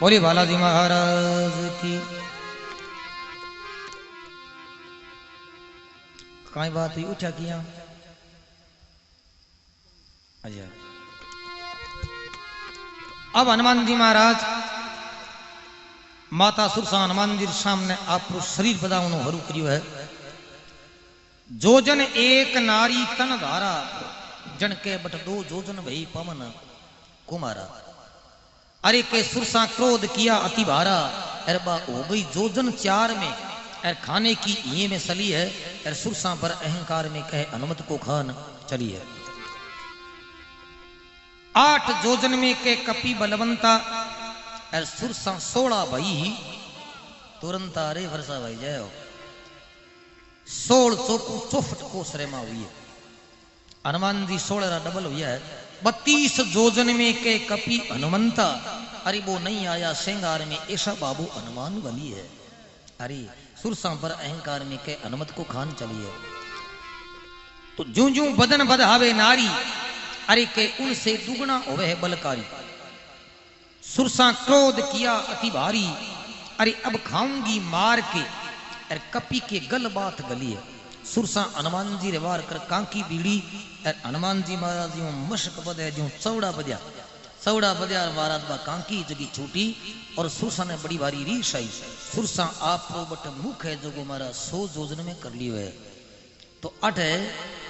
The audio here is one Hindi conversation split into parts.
बोले बालाजी महाराज की। काई बात हुई उठा किया अच्छा। अब हनुमान जी महाराज माता सुरसा हनुमान जी सामने आप शरीर बदावनो हरू करियो है। जोजन एक नारी तन धारा जन के बट दो जोजन भई पवन कुमारा। अरे के सुरसा क्रोध किया अति भारा अरबा हो गई जोजन चार में एर खाने की ये में सली है एर सुरसा पर अहंकार में कहे हनुमत को खान चली है। 8 जोजन में के कपी बलवंता एर सुरसा 16 भई तुरंत अरे वर्षा भाई जय हो 16 चौकू 64 कोसरे में हुई है। हनुमान जी 16 डबल हुई है। 32 जोजन में के कपी हनुमंता अरे वो नहीं आया श्रृंगार में ऐसा बाबू हनुमान बली है। अरे सुरसा पर अहंकार में के हनुमत को खान चली है। तो जूं जूं बदन बधावे नारी अरे के उनसे दुगना होवे है बलकारी। सुरसा क्रोध किया अति भारी अरे अब खाऊंगी मार के अरे कपी के गल बात गली है। सुरसा हनुमान जी रे वार कर कांकी बीड़ी हनुमान जी महाराज जी मशक बदे जो चौड़ा बजा महाराज बा कांकी जगी छूटी और सुरसा ने बड़ी भारी रीस आई। सुरसा आप बट मुख है जो महाराज 100 जोजन में कर लियो है। तो अठ है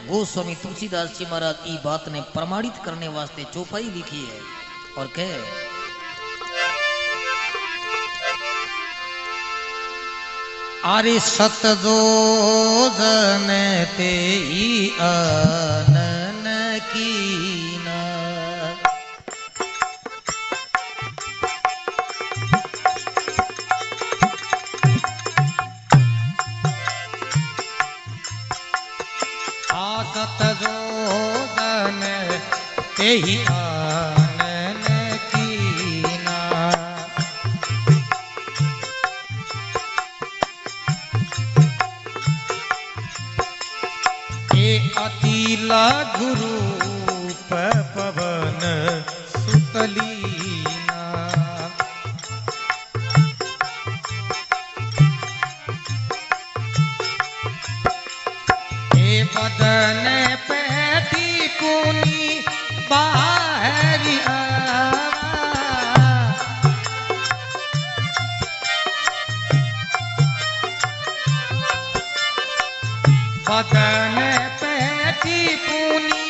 गोस्वामी तुलसीदास जी महाराज ई बात ने प्रमाणित करने वास्ते चौपाई लिखी है और कहे आरे सत जोजन ते आनन कीना। सत जोजन ते आनन कीना। अति लघु रूप पवन सुतलीना। हे बदन पैती कुनी बाहरी बदन पैती पुनी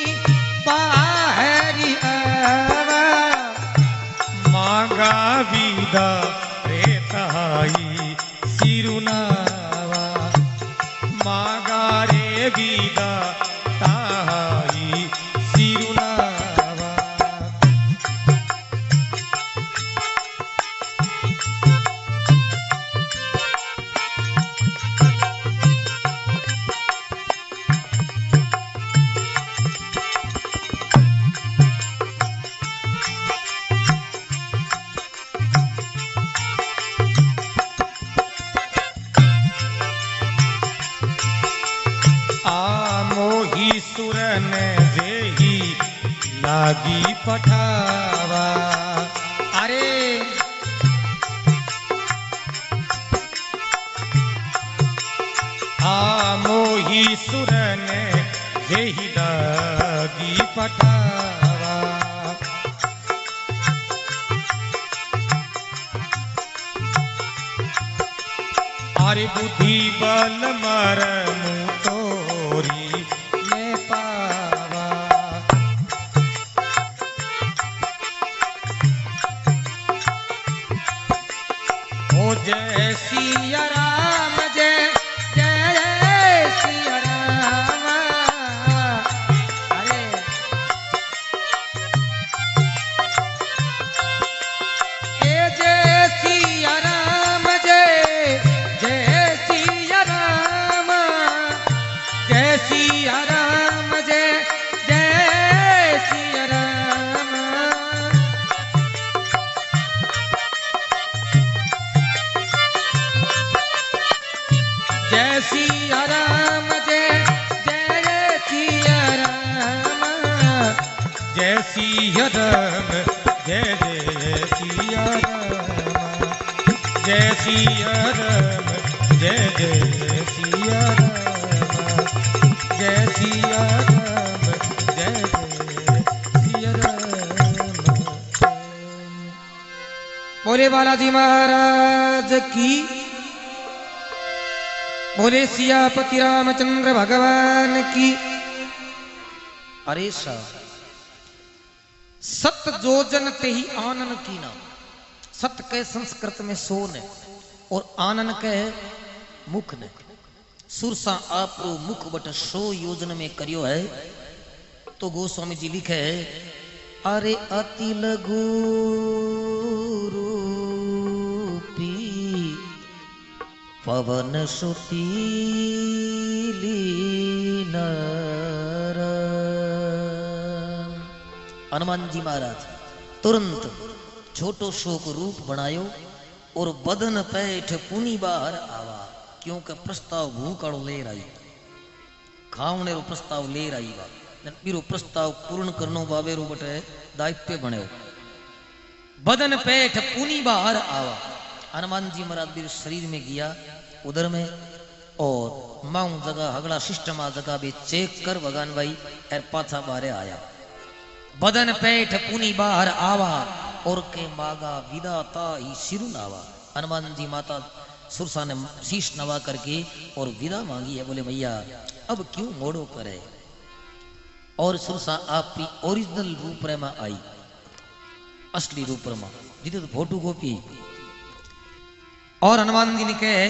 बाहरी आवा। मांगा विदा रे तहाई सिरुनावा। मांगा रे विदा तहाई सिरुनावा। सुरन जेही लागी पठावा। अरे मोही सुरन जेही लागी पठावा। अरे बुद्धि बल मर मुँह तोरी जय सिया राम जय जय सिया राम। अरे जय सिया राम जय जय सिया राम। जय सिया राम जय जय सिया राम। जय सिया राम जय जय सिया राम। जय सिया राम जय जय सिया राम। जय सिया राम जय जय जय सिया राम जय सिया राम जय जय सिया राम। बोले बालाजी महाराज की, बोले सियापति रामचंद्र भगवान की। अरे सा सत जोजन ते ही आनन की ना, सत के संस्कृत में सोन है और आनन के मुख ने। सुरसा आपरो मुख बट 100 योजन में करियो है। तो गोस्वामी जी लिखे है, अरे अति लघु रूपी पवन सुती लीनर। हनुमान जी महाराज तुरंत छोटो शोक रूप बनायो और बदन पैठ पुनी बाहर आवा, क्योंकि प्रस्ताव भूकड़ो ले रही, खावने रो प्रस्ताव ले रही बा, बीरो प्रस्ताव पूर्ण करनो बाबे रो बटे दायित्व बने। बदन पैठ पुनी बाहर आवा। हनुमान जी महाराज भी शरीर में गया उधर में, और माऊ जगह हगड़ा सिस्टम आ जगह भी चेक कर भगवान भाई एर पाछा बाहर आया। बदन पैठ पुनी बाहर आवा और के मागा विदाता ही सिरु नावा। हनुमान जी माता सुरसा ने शीश नवा करके और विदा मांगी है। बोले भैया अब क्यों मोड़ो करे। और सुरसा आपकी ओरिजिनल रूप रे में आई, असली रूप में जिते तो फोटो कॉपी। और हनुमान जी ने कहे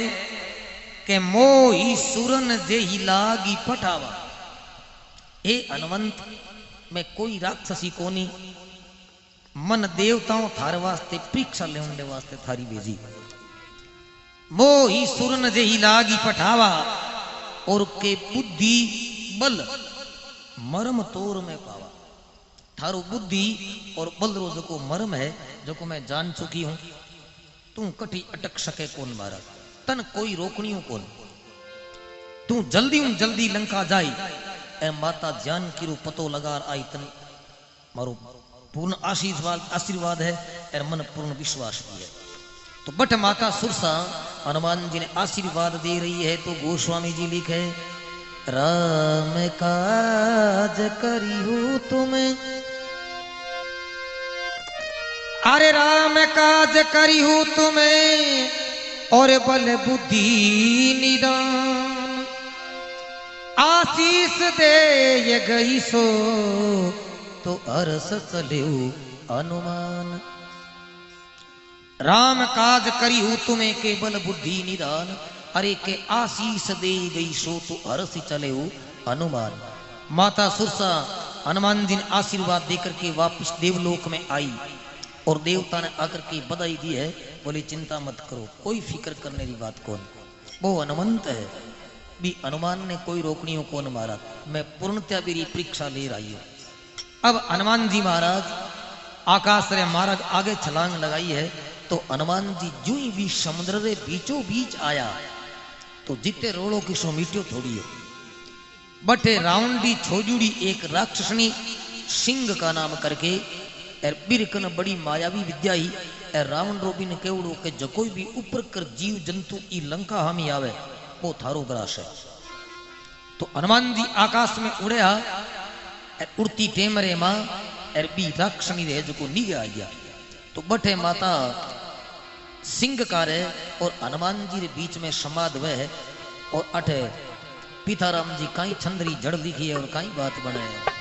कि मोही सुरन जे ही लागी पठावा। हे हनुमंत मैं कोई राक्षसी कोनी, मन देवताओं थारे वास्ते परीक्षा लेने वास्ते थारी भेजी। मोही सुरन जे ही लागी पठावा और के बुद्धि बल मरम तोर में पावा। थारो बुद्धि और बल रो जो मरम है जो को मैं जान चुकी हूं। तू कठी अटक सके कौन मारा, तन कोई रोकनियो कौन। तू जल्दी लंका जाई ए माता जानकी रो पतो लगा आई। तन मारो पूर्ण आशीर्वाद है और मन पूर्ण विश्वास भी है। तो बट माता सुरसा हनुमान जी ने आशीर्वाद दे रही है। तो गोस्वामी जी लिखे, राम काज करियो तुम्हें, अरे राम काज करियो तुम्हें और बल बुद्धि निदान। आशीष दे ये गई सो तो अरस चलियो अनुमान। राम काज करियो तुम्हें केवल बुद्धि निदान, अरे के आशीष दे गई सो तो अरस चलियो अनुमान। माता सुरसा हनुमान जी ने आशीर्वाद देकर के वापस देवलोक में आई और देवता ने आकर के बधाई दी है। बोले चिंता मत करो, कोई फिक्र करने की बात कौन, वो हनुमंत है भी। हनुमान ने कोई रोकनियों कौन मारा, मैं पूर्णतया मेरी परीक्षा ले रही हूं। अब हनुमान जी महाराज आकाश रे मार्ग आगे छलांग लगाई है। तो हनुमान जी जू ही भी समुद्र रे बीचों बीच आया तो जिते रोड़ो किसो मीठो थोड़ी हो। बटे रावणी छोजुड़ी एक राक्षसनी सिंह का नाम करके बिरकन बड़ी मायावी विद्या ही रावण रोबी ने केवड़ो के जो कोई भी ऊपर कर जीव जंतु ई लंका हामी आवे वो थारो ग्रास है। तो हनुमान जी आकाश में उड़या, उड़ती टेमरे मां बी राक्षसनी रहे जो को निगे आ गया। तो बटे माता सिंह का रहे और हनुमान जी के बीच में समाध वह और अठे पिताराम जी कई छंदरी जड़ लिखी है और कई बात बने है।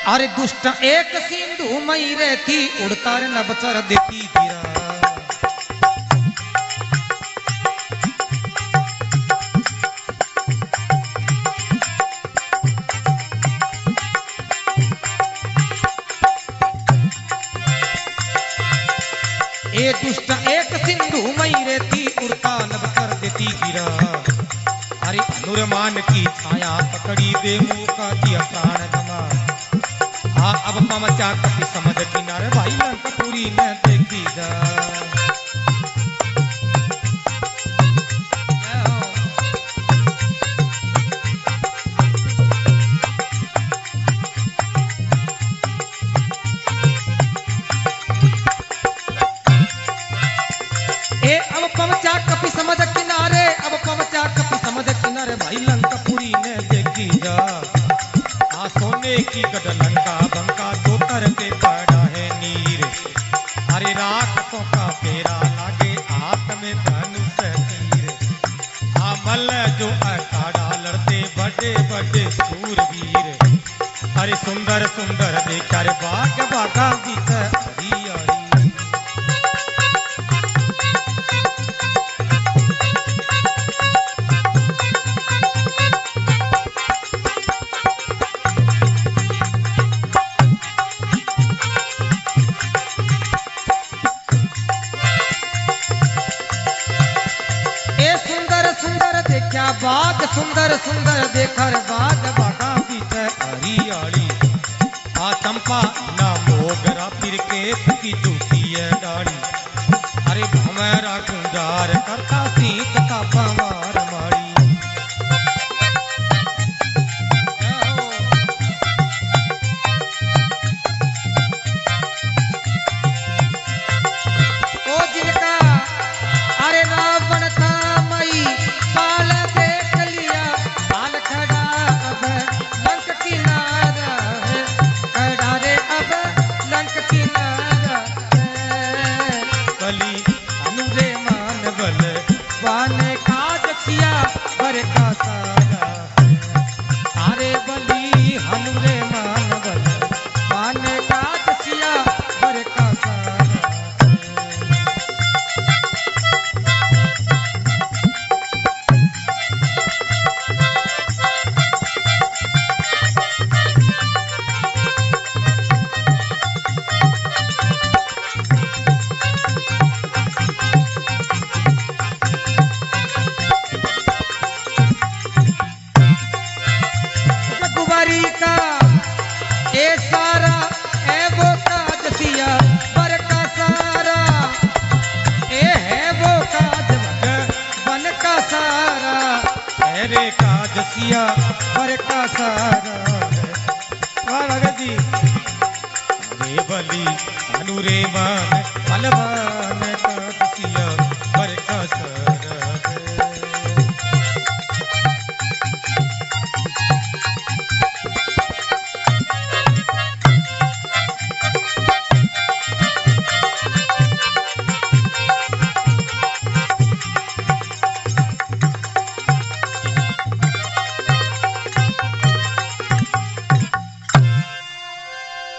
अरे दुष्ट एक सिंधु मई रहती उड़ता रे नबचर देती गिरा। ए दुष्ट एक सिंधु मई रहती उड़ता नबचर देती गिरा। अरे अनुरमान की छाया पकड़ी दे मुका दिया प्राण गमा। अब पहुंचा कपि समझ किनारे भाई लंकापुरी ने देखी जा। अब पहुंचा कपि समझ किनारे, अब पहुंचा कपि समझ किनारे भाई लंकापुरी ने देखी जा। आ सोने की गढ़ लंका बंका दो तर के पड़ा है नीर। अरे राक्षसों का फेरा लागे हाथ में धनुष तीर। आ मल जो अखाड़ा लड़ते बड़े बड़े सूरवीर। अरे सुंदर सुंदर देखा रे बाग बागा बीच हरियाली। क्या बाग सुंदर सुंदर देखर बाग बागा बीच हरियाली। आ चंपा ना मोगरा फिर के की झूठी है डाली। अरे भमरा गुंजार करता सीत का पवार मारी। ओ जिनका अरे रावण था मई बाल देख लिया, बाल खड़ा अब लंक किनारा है, खड़ा रे अब लंक किनारा है। कली अनुरे मान बल वाने काज किया बर का सारा है। अरे बली हनुरे मान बल वाने काज किया बर का सारा है। रघुवरी का ए सारा ए वो काज सिया बर का सारा, ए है वो काज बन का सारा, अरे काज सिया बर का सारा है। वाह भगत जी। रे बली अनुरे मान बलवान काज सिया पर का सर है।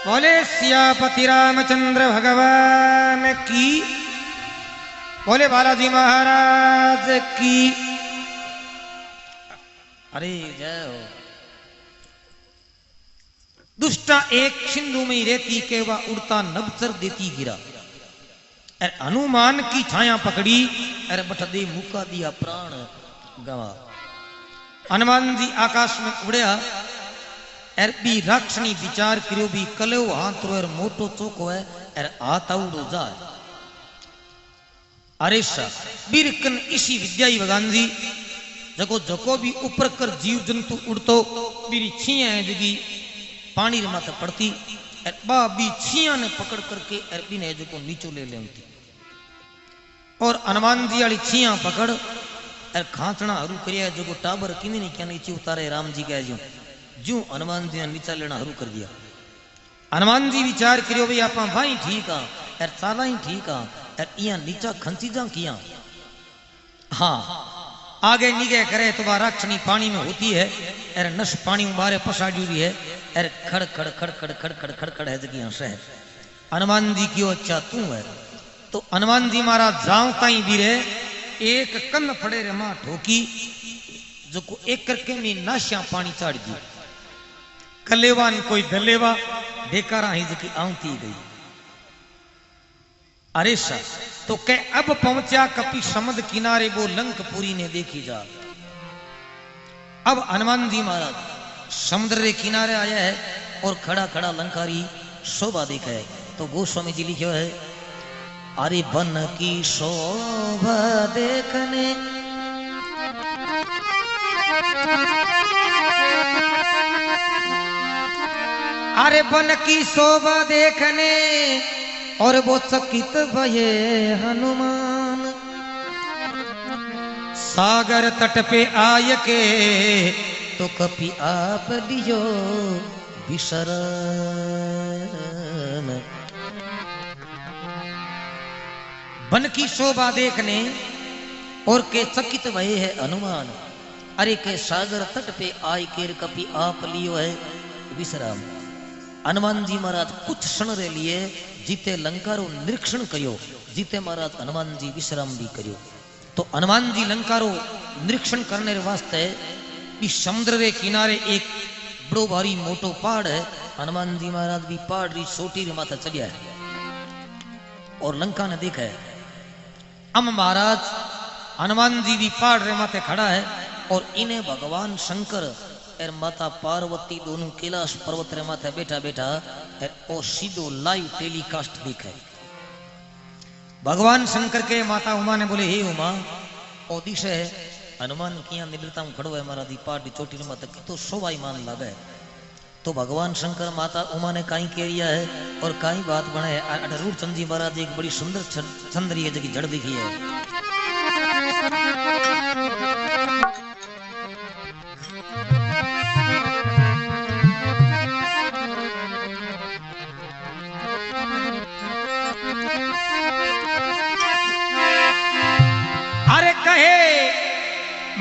बोले सियापति रामचंद्र भगवान की, बोले बालाजी महाराज की। अरे जय हो। दुष्टा एक सिंधु में ही रहती के वह उड़ता नबचर देती गिरा। अरे हनुमान की छाया पकड़ी, अरे बठ दे मुका दिया प्राण गवा। हनुमान जी आकाश में उड़या, एर बी राक्षणी विचार करियो बी कलो हाथ रो मोटो चोको है एर हाथ आउड़ो जाए। अरे सा बीरकन इसी विद्याई भगवान जी जको जको भी ऊपर कर जीव जंतु उड़तो बीरी छिया है जगी पानी रे माथे पड़ती एर बा बी छिया ने पकड़ करके एर बी ने जको नीचो ले लेती। और हनुमान जी वाली छिया पकड़ एर खांचना हरू करिया जको टाबर किने नहीं क्या नीचे उतारे राम जी कह जो जू हनुमान जी ने नीचा लेना शुरू कर दिया। हनुमान जी विचार करियो भाई आप भाई ठीक आ यार साला ही ठीक आ यार इया नीचा खंची जा किया। हाँ आगे निगे करे तो वह राक्षणी पानी में होती है यार नश पानी में बारे पसाड़ी हुई है यार खड़ खड़ खड़ खड़ खड़ खड़ खड़ खड़ है जगह शहर। हनुमान जी क्यों अच्छा तू है तो हनुमान जी महाराज जाऊं ताई भी रे एक कन फड़े रे मां ठोकी जो को एक करके में नाश्या पानी चाड़ दी कलेवान कोई दलेवा बेकारा ही जो की आंती गई। अरे सा तो कह अब पहुंचा कपि समद किनारे वो लंकपुरी ने देखी जा। अब हनुमान जी महाराज समुद्र के किनारे आया है और खड़ा खड़ा लंकारी शोभा दिखे। तो गोस्वामी जी लिखो है, अरे बन की शोभा देखने अरे बन की शोभा देखने और वो चकित भये हनुमान। सागर तट पे आय के तो कपि आप दियो विशरण। वन की शोभा देखने और के चकित भये है हनुमान। अरे के सागर तट पे आय के कपि आप लियो है विश्राम। हनुमान जी महाराज कुछ क्षण रे लिए जीते लंका रो निरीक्षण करियो, जीते महाराज हनुमान जी विश्राम भी करियो। तो हनुमान जी लंका रो निरीक्षण करने वास्ते इस समुद्र रे किनारे एक बड़ो भारी मोटो पहाड़ है। हनुमान जी महाराज भी पहाड़ री छोटी रे माथा चढ़िया है और लंका ने देखा है। अब महाराज हनुमान जी भी पहाड़ रे माथे खड़ा है और इन्हें भगवान शंकर और माता पार्वती दोनों कैलाश पर्वत रे माथे बैठा बैठा और सीधो लाइव टेलीकास्ट दिखे। भगवान शंकर के माता उमा ने बोले, हे उमा ओ दिशे है हनुमान किया निद्रता में खड़ो है महाराज पार्टी चोटी रे माथे तो शोभायमान लगे। तो भगवान शंकर माता उमा ने कहीं कह रिया है और कहीं बात बने है। रूप चंद जी महाराज एक बड़ी सुंदर छंद रही है जगह जड़ दिखी है।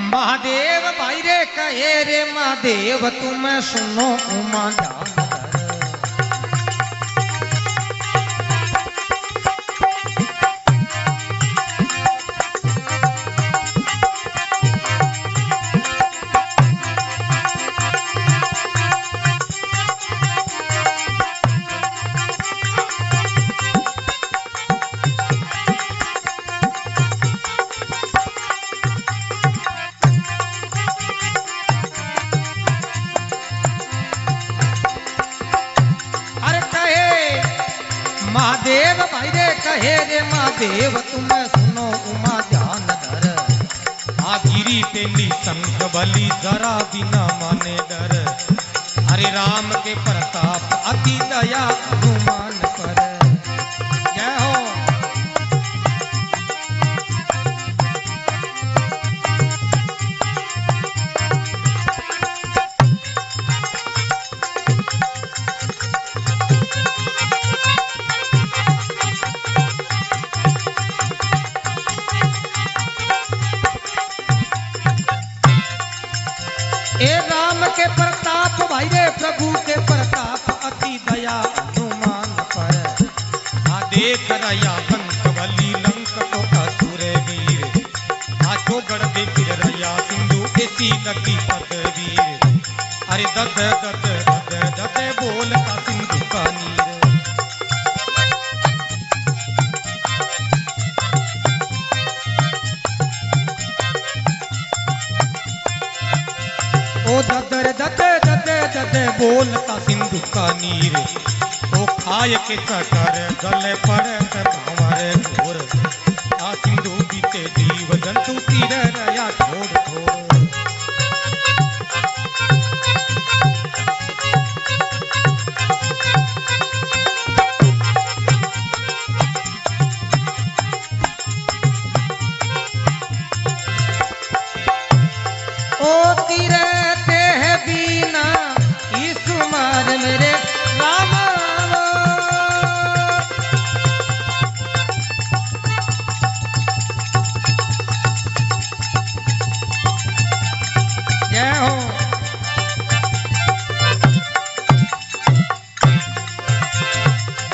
महादेव भाई रे कहे रे महादेव तुम सुनो उमा ध्यान धर। महादेव भाई रे कहे रे महादेव तुम सुनो उमा ध्यान धर। आगिरी तेली संग बली जरा बिना माने डर। अरे राम के प्रताप अति दया हनुमान पर। जय हो। ए राम के प्रताप भाई रे प्रभु के प्रताप अति दया हनुमान पर। देख रया बंक बली लंक तो असुर वीर। आजो गढ़ दे फिर रया सिंधु ऐसी लगी पदवीर। अरे दद दद दद दद बोलता सिंधु का नीर। ओ ददर ददे ददे ददे बोलता सिंधु का नीर। तो खाय के चकर गले पर भावर घोर। आ सिंधु बीते जीव जंतु तीर रया छोड़ छोड़। ओ तीरे बीना ईसु मार मेरे राम। जय हो।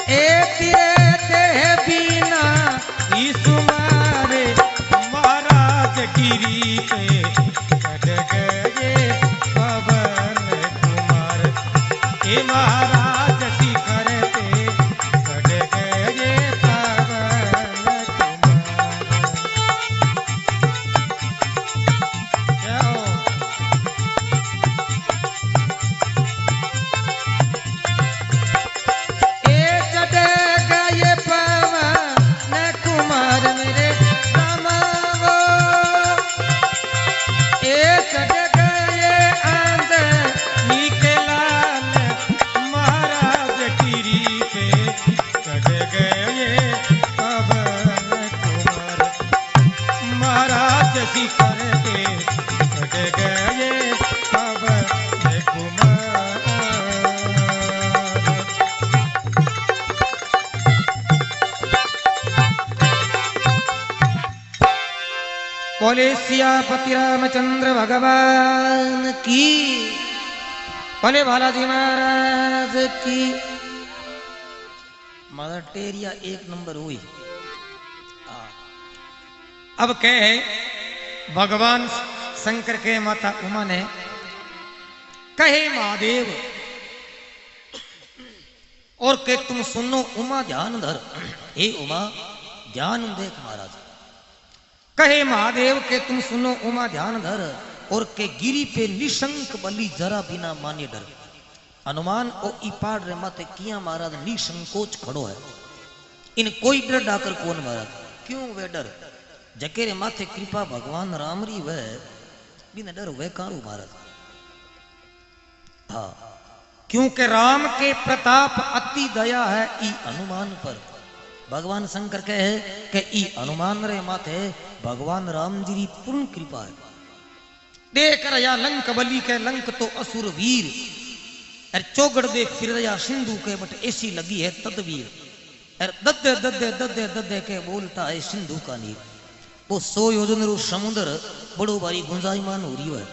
ए तीरे ते बीना ईसु मारे महाराज गिरी पे। महाराज शिखर पे चढ़ गए पवन कुमार। बोले सियापति रामचंद्र भगवान की, बोले बालाजी महाराज की। मदर टेरिया एक नंबर हुई। अब कहे भगवान शंकर के माता उमा ने कहे महादेव और के तुम सुनो उमा ध्यान धर। हे उमा ध्यान देख महाराज। कहे महादेव के तुम सुनो उमा ध्यान धर और के गिरी पे निशंक बलि जरा बिना माने डर। हनुमान ओ इपाड़ रे माते किया महाराज निसंकोच खड़ो है। इन कोई डर डाकर कौन महाराज। क्यों वे डर जकेरे माथे कृपा भगवान रामरी वह बिना डर वह कारू महाराज। हाँ क्योंकि राम के प्रताप अति दया है ई हनुमान पर। भगवान शंकर कहे कि ई हनुमान रे माथे भगवान राम जी की पूर्ण कृपा है। देख रहा लंक बलि के लंक तो असुर वीर अर चौगड़ देख फिर रहा सिंधु के बट ऐसी लगी है तदवीर। अर दद्दे दद्दे दद्दे दद्दे के बोलता है सिंधु का नीर। वो 100 योजन रू समुद्र बड़ो बारी गुंजायमान हो रही है।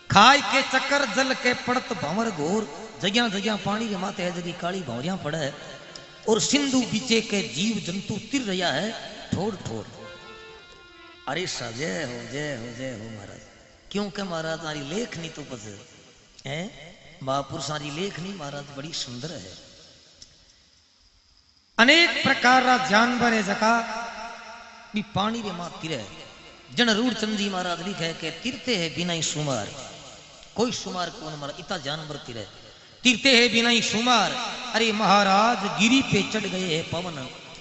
खाई के चक्कर जल के पड़त भंवर घोर जगह जगह पानी के माथे है जगी काली भंवरियां पड़े और सिंधु बीचे के जीव जंतु तिर रहा है ठोर ठोर। अरे सा जय हो जय हो जय हो महाराज। क्योंकि महाराज हमारी लेख नहीं तो पस है महापुरुष हमारी लेख नहीं महाराज बड़ी सुंदर है। अनेक प्रकार रा जानवर है जका भी पानी रे मां तिरे। जन रूढ़ चंद जी महाराज लिखे के तीरते है बिना ही सुमार। कोई सुमार कौन मारा इतना जानवर तिरे तीरते है बिना ही सुमार। अरे महाराज गिरी पे चढ़ गए है पवन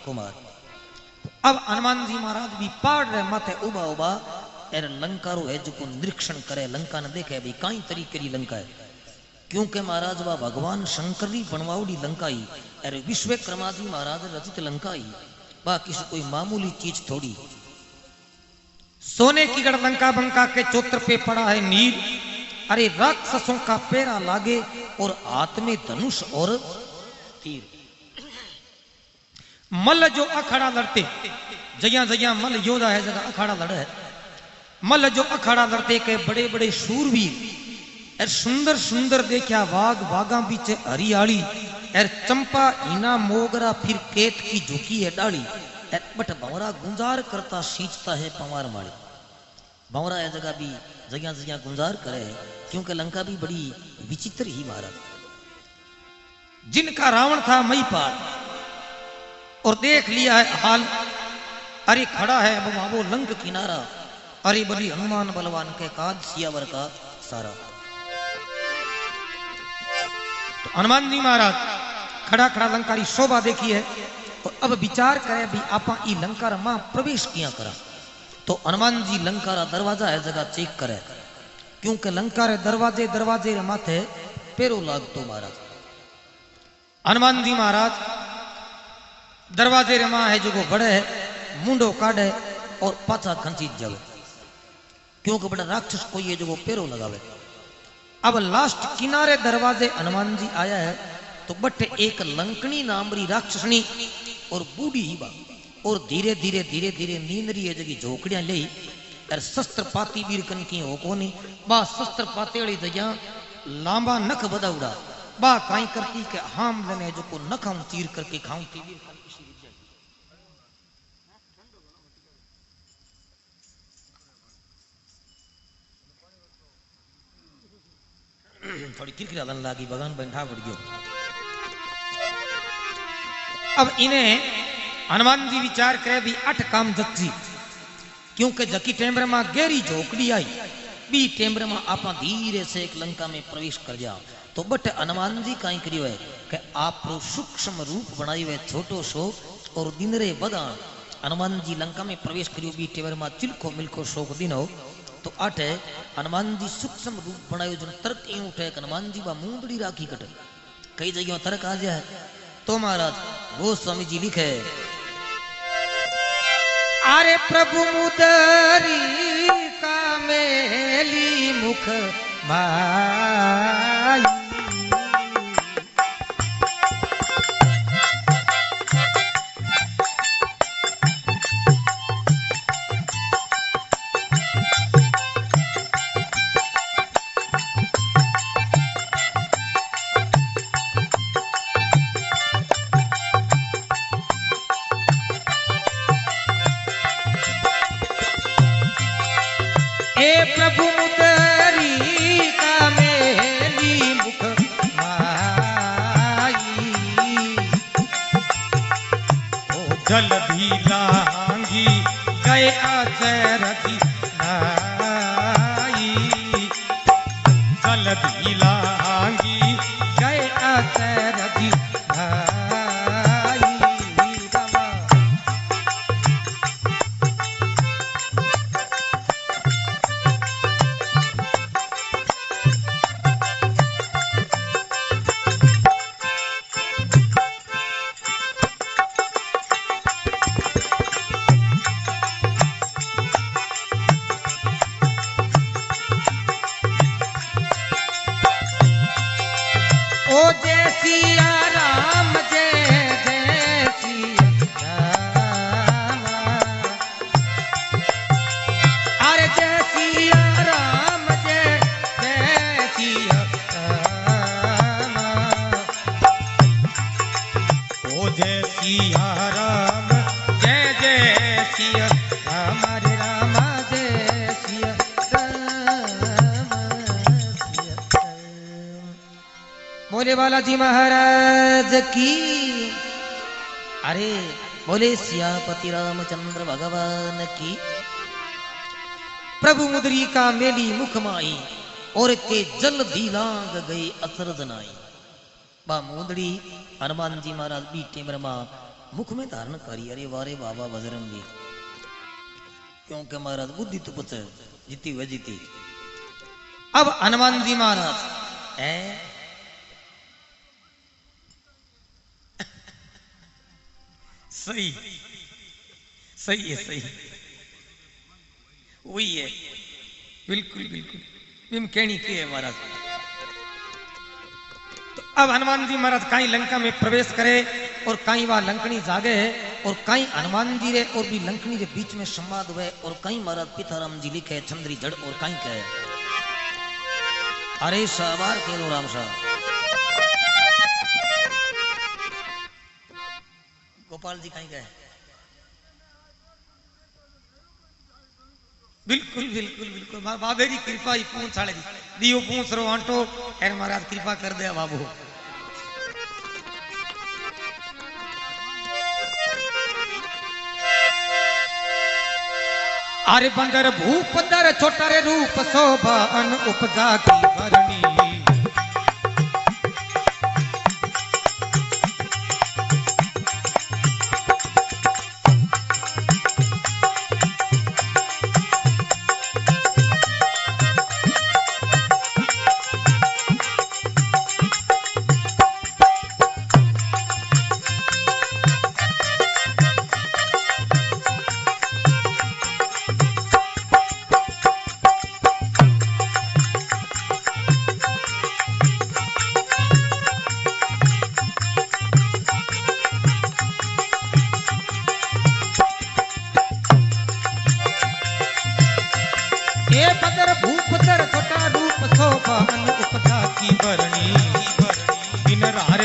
कुमार। अब हनुमान जी महाराज भी पाड़ रहे माथे उबा उबा एर लंका रो है जो को निरीक्षण करे लंका ने देखे भाई कई तरीके की लंका है। क्योंकि महाराज वह भगवान शंकर की बनवावड़ी लंका ही अरे विश्वकर्मा जी महाराज रचित लंका ही वह किसी कोई मामूली चीज थोड़ी। सोने की गढ़ लंका बंका के चौतर पे पड़ा है नीर। अरे राक्षसों का पैरा लागे और हाथ में धनुष और तीर। मल्ल जो अखाड़ा लड़ते जगह जगह मल्ल योद्धा है जगह अखाड़ा लड़े। मल्ल जो अखाड़ा लड़ते के बड़े बड़े शूरवीर और सुंदर सुंदर देखा वाघ वाघा बीच हरियाली और चंपा हिना मोगरा फिर केत की झुकी है डाली। बट भंवरा गुंजार करता सींचता है पवार माड़ी। भंवरा है जगह भी जगह जगह गुंजार करे क्योंकि लंका भी बड़ी विचित्र ही महाराज। जिनका रावण था महीपाल और देख लिया है हाल। अरे खड़ा है वो लंक किनारा। अरे बड़ी हनुमान बलवान के काज सियावर का सारा। तो हनुमान जी महाराज खड़ा खड़ा लंकारी शोभा देखी है और अब विचार करे भी आपा ई लंका मां प्रवेश किया करा। तो हनुमान जी लंका रा दरवाजा है जगह चेक करे क्योंकि लंका रे दरवाजे दरवाजे रे माथे पेरो लागतो महाराज। हनुमान जी महाराज दरवाजे रे मां है जो बड़े है मुंडो काढ़े और पाछा खंची जावे क्योंकि बड़ा राक्षस कोई है जो पेरो लगावे। अब लास्ट किनारे दरवाजे हनुमान जी आया है तो बट एक लंकनी नामरी राक्षसनी और बूढ़ी ही बा और धीरे धीरे धीरे धीरे नींदरी है जगी झोकड़ियां ले और शस्त्र पाती बीर कन की हो कोनी बा शस्त्र पाते वाली जगह लांबा नख बदाउड़ा बा काई करती के हाम लेने जो को नखम चीर करके खाऊं ती बीर कन की थोड़ी किरकिरा लन लागी बगान बैठा पड़ गयो। अब इन्हें हनुमान जी विचार करे भी 8 काम जची क्योंकि जकी टेम्बर में गहरी झोकड़ी आई बी टेम्बर में आपा धीरे से एक लंका में प्रवेश कर जाओ। तो बट हनुमान जी कहीं करियो है कि आप सूक्ष्म रूप बनाई हुए छोटो सो और दिन रे बदान हनुमान जी लंका में प्रवेश करियो बी टेम्बर में चिलको मिलको शोक दिन हो। तो 8 हनुमान जी सूक्ष्म रूप बनायो जो तर्क यूं उठे हनुमान जी बा मुंदड़ी राखी कट कई जगह तर्क आ जाए। तो महाराज गोस्वामी जी लिखे अरे प्रभु मुदरी का मेली मुख माई जल्दी लांगी गए अचरज लाई, जल्दी लांगी गए अचरज लाई। ओ जय सिया राम जय जय सिया राम, अरे जय सिया राम जय जय सिया राम। ओ जय सिया राम जय जय सिया राम रे राम जय सिया राम सिया राम। बोले बालाजी महाराज की, अरे बोले सियापति रामचंद्र भगवान की। प्रभु मुद्रिका मेली मुख माई और के जल लांग गई असरद नाई। बा मुदड़ी हनुमान जी महाराज बीटे ब्रह्मा मुख में धारण करी। अरे वारे बाबा बजरंगी, क्योंकि महाराज बुद्धि तो पुत्र जीती हुए जीती। अब हनुमान जी महाराज है सही सही है, सही वही है, बिल्कुल बिल्कुल बिम कहनी की है महाराज। तो अब हनुमान जी महाराज कहीं लंका में प्रवेश करे और कहीं वहां लंकनी जागे और कहीं हनुमान जी रे और भी लंकनी के बीच में संवाद हुए और कहीं महाराज पिताराम जी लिखे चंद्री जड़ और कहीं कहे अरे साबार के राम साहब गोपाल जी कहीं गए। बिल्कुल बिल्कुल बिल्कुल बाबे की कृपा ही पूछ साले दी दियो पूछ रो आंटो एर महाराज कृपा कर दे बाबू। अरे बंदर भूप दर छोटा रे रूप शोभा अन उपजा की भरणी।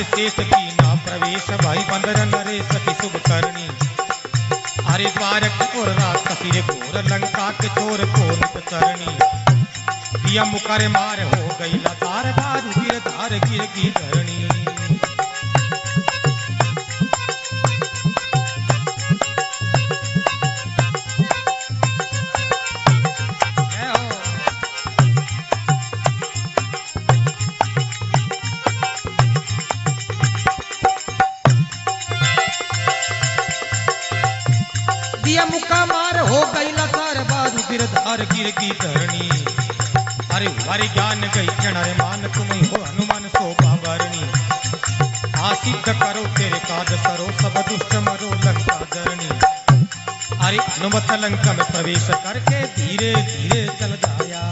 शेष की ना प्रवेश भाई बंदर नरेश की शुभ करनी। अरे द्वार की ओर रात फिर घोर लंका के चोर को नित करनी। दिया मुकर मार हो गई लतार बारू गिर धार गिर की धरणी। धार गिर की धरणी। अरे हरि ज्ञान गई क्षण रे मान तुम्हें हो हनुमान शोभा भरणी। आसिद्ध करो तेरे काज सरो सब दुष्ट मरो लंका धरणी। अरे हनुमत लंका में प्रवेश करके धीरे धीरे चल जाया।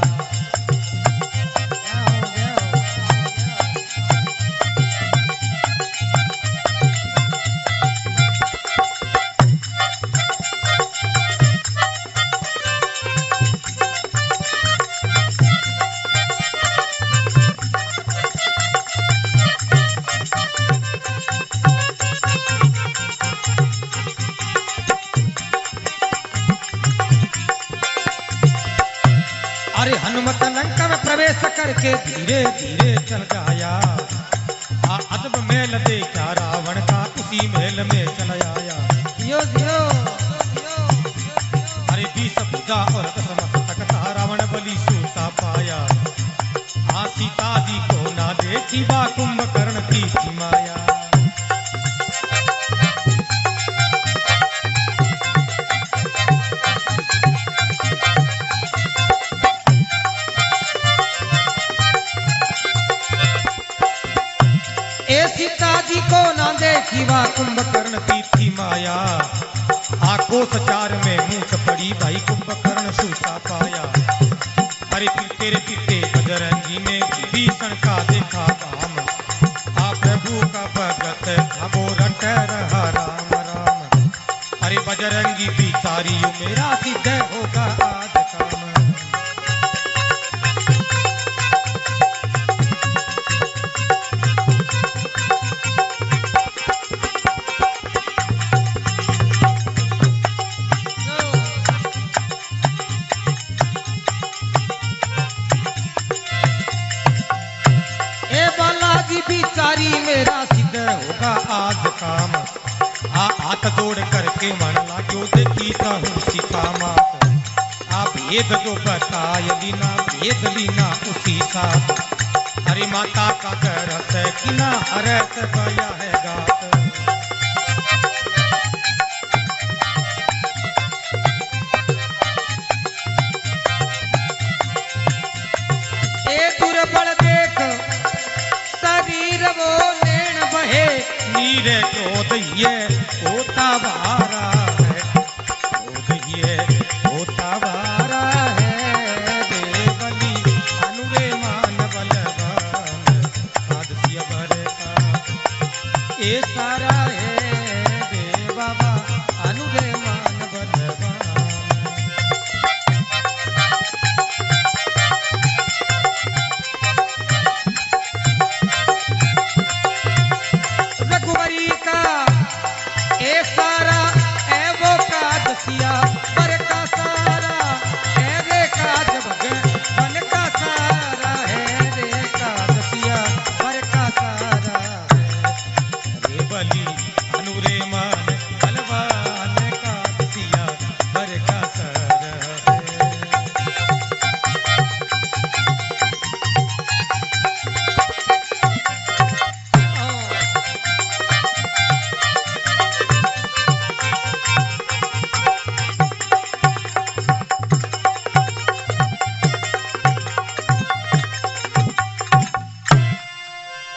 अरे हनुमत लंका में प्रवेश करके धीरे धीरे चल गया। अदब मेल देखा रावण का उसी मेल में चल आया। यो देखी बा कुंभकर्ण की थी माया। ए सीता जी को ना देखी बा कुंभकर्ण की थी माया। आको सचार में मूठ पड़ी भाई कुंभकर्ण सूता पाया। अरे तेरे पिते बजरंगी ने भीषण का देखा काम। आ प्रभु का भगत अबो रट रहा राम राम। अरे बजरंगी बिचारी मेरा सिद्ध होगा आज काम। बिचारी मेरा सिद्ध होगा आज काम। आ हाथ जोड़ करके मन लागो देखी कहूँ सीता मात। आ भेद जो बताय लीना भेद लीना उसी साथ। अरे माता का करत कि ना हरत गया है गात। ए दुर्बल देख शरीर वो नैन बहे। नीरे क्रोध ये होता वारा है। क्रोध ये होता वारा है। देवली अनुरे मान बलवान आदस्य भरता ए सारा है। देव बाबा अनुरे मान बलवान। रघुवरी का ए सारा ए वो काज सिया पर का सारा ए रे काज भगवान का सारा है। रे काज सिया पर का सारा रे बलि अनुरे मान बलवान का दिया बर का सर है।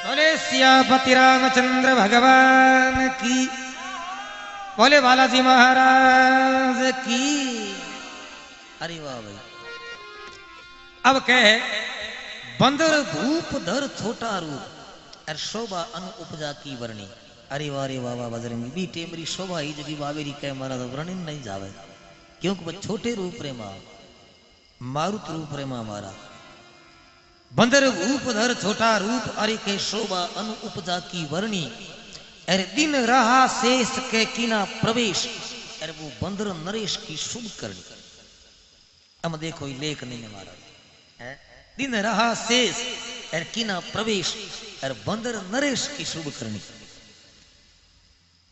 बोले सियापति रामचंद्र भगवान की। बोले बालाजी महाराज की। अरे वाह भाई। अब कहे बंदर भूप धर छोटा रूप और शोभा अनु उपजा की वर्णी। अरे वाह रे वाह बजरंगी बी टेमरी शोभा ही जगी बावेरी कह मारा तो वर्णन नहीं जावे। क्योंकि वह छोटे रूप रे मां मारुत रूप रे मां मारा। बंदर भूप धर छोटा रूप अरे के शोभा अनु उपजा की वर्णी। अरे दिन रहा शेष के कीना प्रवेश। अरे वो बंदर नरेश की शुभ करनी। अब देखो ये लेख नहीं मारा है। दिन रहा शेष अरे कीना प्रवेश। अरे बंदर नरेश की शुभ करनी।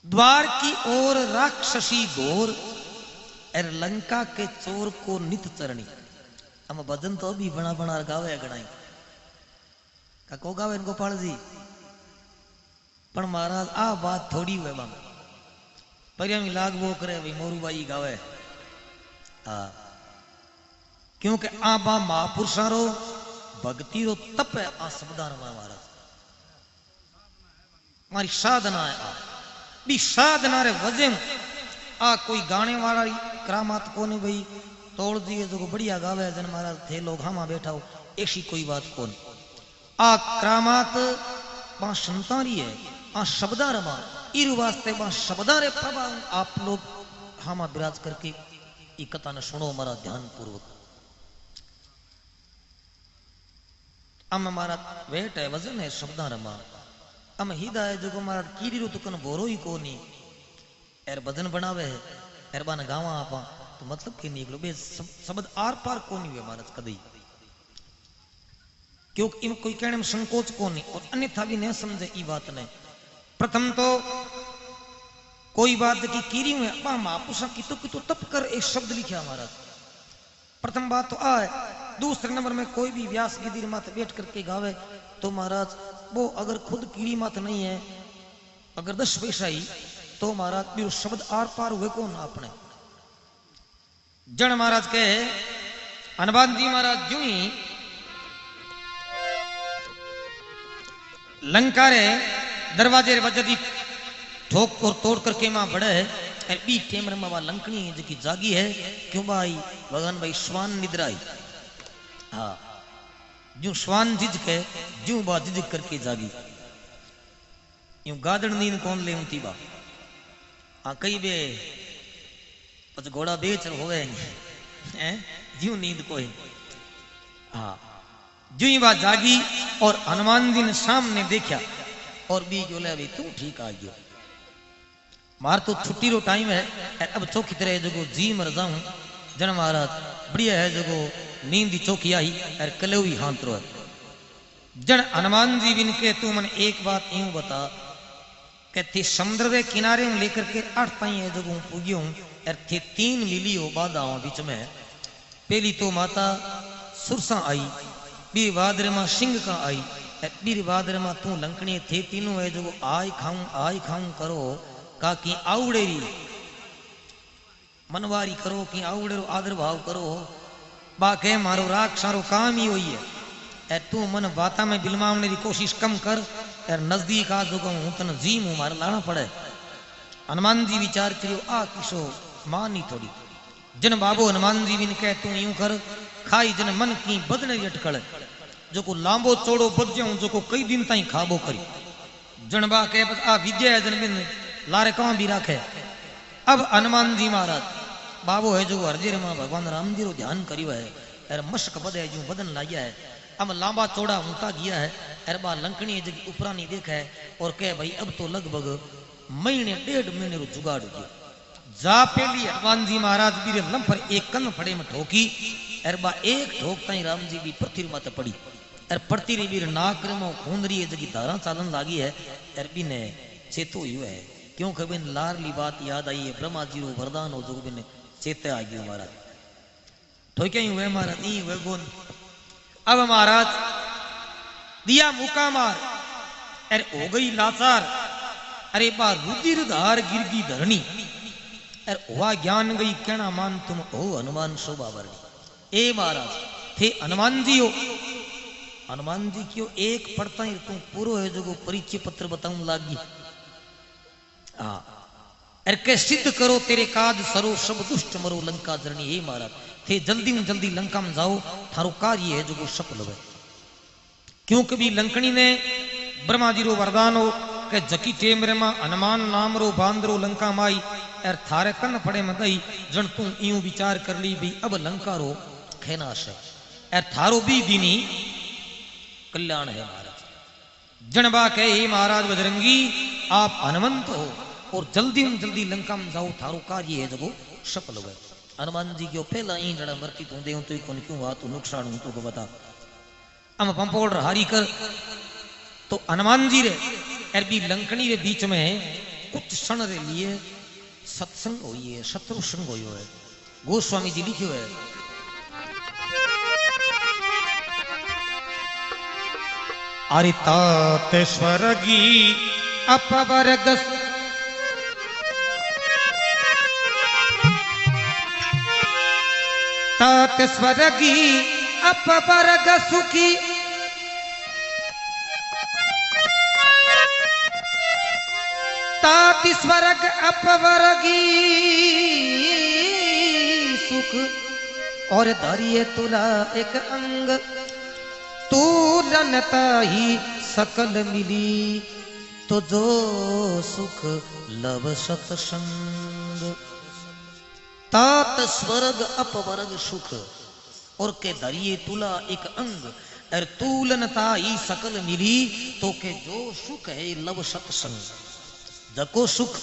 द्वार की ओर राक्षसी घोर। अरे लंका के चोर को नित चरणी। हम भजन तो अभी बना बना गावे गणाई का को गावे गोपाल जी। पण महाराज आ बात थोड़ी हुए बाम परियामी लाग वो करे भाई मोरूबाई गावे। हाँ क्योंकि आ बा महापुरुषा रो भक्ति रो तप है। आ शब्दान महाराज हमारी साधना है। आ भी साधना रे वजन आ कोई गाने वाला करामात को नहीं भाई तोड़ दिए जो बढ़िया गावे जन महाराज थे लोग हामा बैठा हो ऐसी कोई बात कौन। आ करामात वहां संतारी है। आ शब्दार मां इरु वास्ते वहां शब्दारे प्रभाव आप लोग हामा विराज करके ये कथा ने सुनो हमारा ध्यान पूर्वक। अम हमारा वेट है वजन है शब्दार मां। अम हिदा है जो हमारा कीरी रो तुकन बोरो ही को नहीं एर भजन बनावे है एर बान गावा आपा तो मतलब कि निकलो बे शब्द आर पार को नहीं हुए महाराज कदी। क्योंकि इम कोई कहने में संकोच को नहीं और अन्यथा भी नहीं समझे ई बात ने। प्रथम तो कोई बात की कीरी में अपा महापुरुषा कितो तप कर एक शब्द लिखा महाराज। प्रथम बात तो आ है। दूसरे नंबर में कोई भी व्यास गिदिर माथे बैठ करके गावे तो महाराज वो अगर खुद कीड़ी मत नहीं है, अगर 10 पैसा ही तो महाराज भी शब्द आर पार हुए कौन अपने। जन महाराज के हनुमान जी महाराज जू ही लंका रे दरवाजे वजदी ठोक और तोड़ करके मां बढ़े है बी टेमर में लंकनी जी जागी है क्यों भाई भगवान भाई श्वान निद्राई। हाँ जो श्वान जिज के जू बा जिज करके जागी यूं गादड़ नींद कौन ले थी बा। हाँ कई बे पच घोड़ा बेच होवे हैं जीव नींद कोई। हाँ जू ही बात जागी और हनुमान जी ने सामने देखा और भी बोले अभी तू ठीक आ गयो, मार तो छुट्टी रो टाइम है अब चौकी तरह जो जी मर जाऊं। जन महाराज बढ़िया है जो नींद चौकी आई और कले हुई हाथ रो। जन हनुमान जी बिन के तू मन एक बात यूं बता कहते समुद्र के किनारे लेकर के 8 ताई है जो पूगियो और थे 3 लीलियो बाधा बीच में। पहली तो माता सुरसा आई, बी वादर मां सिंह का आई, बीर वादर मां तू लंकनी थे तीनों है जो आई खाऊं करो का की आवड़ेरी मनवारी करो कि आवड़ेरो आदर भाव करो बाके मारो राग सारो काम ही हुई है। तू मन बाता में बिलमावने की कोशिश कम कर और नजदीक आ जो हूं तन जी मुंह मारे लाना पड़े। हनुमान जी विचार करियो आ किसो मानी थोड़ी। जन बाबू हनुमान जी भी कह तू यूं कर खाई जन मन की बदने अटकल जो को लांबो चौड़ो बद जाऊं जो को कई दिन ताई खाबो करी। जन बा कह आ विद्या है जन बिन लारे कहां भी रखे। अब हनुमान जी महाराज बाबू है जो हरजेर मां भगवान राम जी रो ध्यान करियो है और मशक बदे जो बदन लाया है अब लांबा चौड़ा ऊंटा गया है और बा लंकनी जगह ऊपरा नहीं देखा है और कह भाई अब तो लगभग महीने 1.5 महीने रो जुगाड़ गया। जा पेली हनुमान जी महाराज भी लम पर एक कन फड़े में ठोकी और बा एक ठोक ताई राम जी भी पृथ्वी माते पड़ी और पड़ती रही बीर नाक में खून रही है जगह धारा चालन लागी है और भी ने चेतो हुआ है क्यों कभी लारली बात याद आई है ब्रह्मा जी रो वरदान हो जो बिन चेते आ गयो महाराज ठोके ही हुए महाराज नहीं हुए गोन। अब महाराज दिया मुका मार अरे हो गई लाचार अरे बा रुधिर धार गिरगी धरणी अरे हुआ ज्ञान गई कहना मान तुम हो हनुमान शोभा वर्णी। ए महाराज थे हनुमान जी हो हनुमान जी क्यों एक पढ़ता ही तुम पूरा है जो परिचय पत्र बताऊं लागी। हाँ अरे के सिद्ध करो तेरे काज सरो सब दुष्ट मरो लंका जरनी। हे महाराज थे जल्दी में जल्दी लंका में जाओ थारो कार्य है जो वो सफल हो। क्योंकि भी लंकनी ने ब्रह्मा जी रो वरदान हो के जकी टेमरे में हनुमान नाम रो बांदरो लंका माई और थारे कन पड़े में गई जन तू यूं विचार कर ली भी अब लंका रो खेनाश है और थारो भी दीनी कल्याण है महाराज। जनबा के हे महाराज बजरंगी आप हनुमंत हो और जल्दी में जल्दी लंका में जाओ थारो कार्य है जब सफल हो। हनुमान जी क्यों पहला ही जड़ा मरती तू दे तो कौन क्यों हुआ तू नुकसान हूं तो बता। हम पंपोड़ हारी कर तो हनुमान जी रे अरबी लंकनी रे बीच में कुछ क्षण रे लिए सत्संग हुई है शत्रु संग हुई है। गोस्वामी जी लिखियो है अरितात स्वर्गी अपवर्ग तात स्वर्गी अपवर्ग सुखी तात स्वर्ग अपवर्गी सुख और धरिए तुला एक अंग तुलनता ही सकल मिली तो जो सुख लव सत्संग। तात स्वर्ग अपवर्ग सुख और के धरिए तुला एक अंग और तुलनता ही सकल मिली तो के जो सुख है लव सत्संग। जको सुख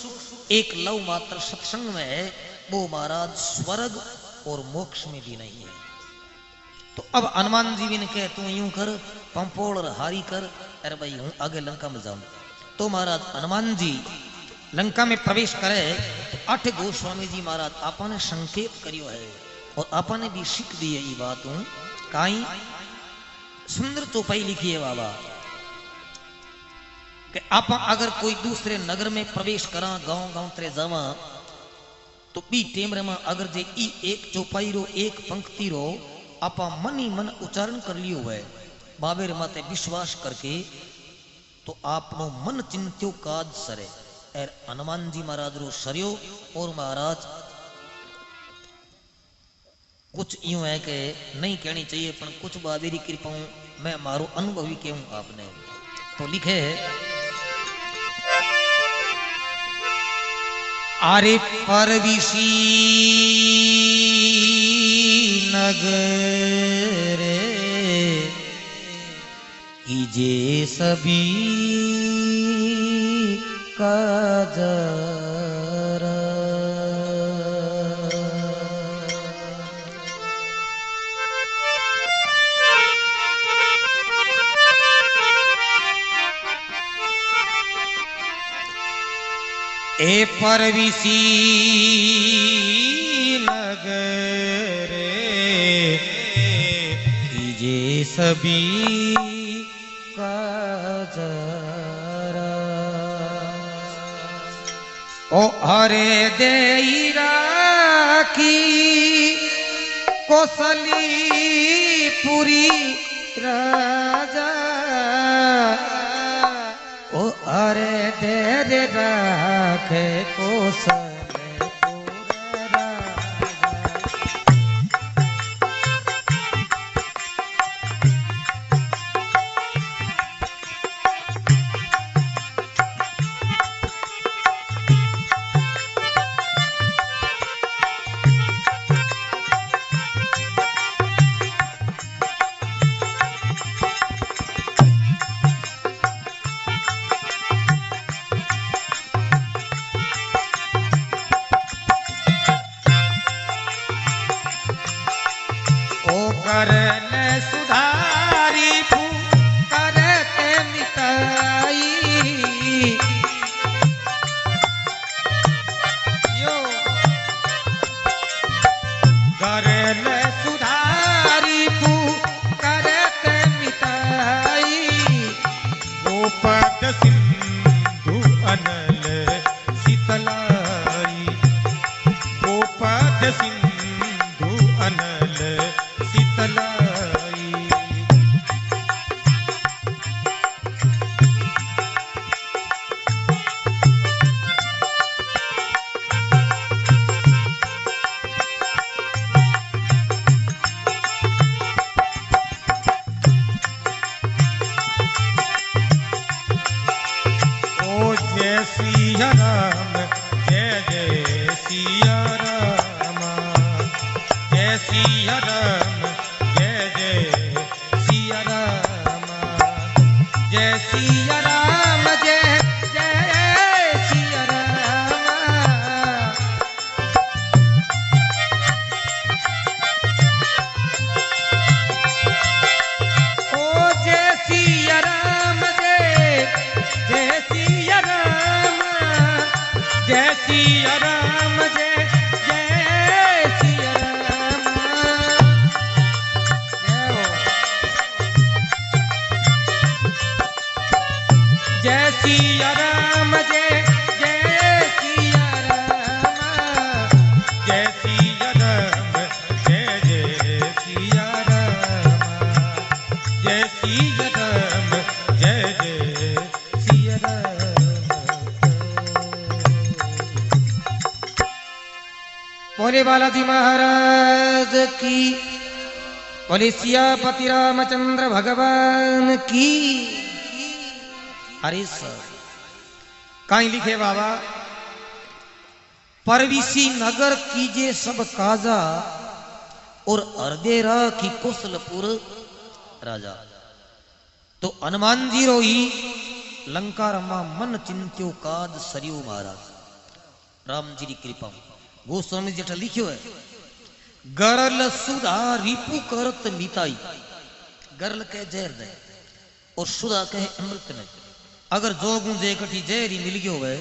एक लव मात्र सत्संग में है वो महाराज स्वर्ग और मोक्ष में भी नहीं है। तो अब हनुमान जी भी ने कहे तू यूं कर पंपोड़ और हारी कर अरे भाई हूं आगे लंका में जाऊं। तो महाराज हनुमान जी लंका में प्रवेश करे तो 8 गोस्वामी जी महाराज आपने संकेत करियो है और आपने भी सीख दी है ये बात हूं काई सुंदर चौपाई लिखी है बाबा। कि आप अगर कोई दूसरे नगर में प्रवेश करा गांव गांव तरे जावा तो बी टेमरे में अगर जे ई एक चौपाई रो एक पंक्ति रो आप मन ही मन उच्चारण कर लियो है बाबेर माते विश्वास करके तो आपनो मन चिंत्यो काज सरे एर हनुमान जी महाराज रो सरयो और महाराज कुछ यूं है कि नहीं कहनी चाहिए पर कुछ बाबेरी कृपाओं मैं मारो अनुभव ही कहूं आपने तो लिखे अरे परविशी नगर कीजे सभी काज ए परविशी नगर कीजे सभी काज ओ हरे देई राखी कोसली पुरी राजा ओ अरे दे राखे कोसलपुर राजा करन सुधारी करते मिताई यो करन सुधारी करते मिताई गोपद सिंधु अनल शीतलाई गोपद सिंधु अनल शीतलाई ओ जय सिया राम जय जय सिया राम जय सिया राम जय जय सिया राम जय सिया राम जय जय सिया राम ओ जय सिया राम जय जय सिया राम जय सिया राम जय जय सिया राम जय सिया राम जय जय सिया राम जय सिया राम जय जय सिया राम जय सिया राम जय जय सिया राम बोले बालाजी महाराज की बोले सियापति रामचंद्र भगवान की अरे सर कहीं लिखे बाबा परविशी नगर कीजे सब काजा और हृदय राखी कुशलपुर राजा तो हनुमान जी रोही लंका रमा मन चिंत्यो काद सरियो महाराज राम जी की कृपा गोस्वामी जी लिखियो है गरल सुधा रिपु करत मिताई गरल कह जहर दे और सुधा कहे अमृत ने अगर जोगू जे कठी जहर ही मिल गयो है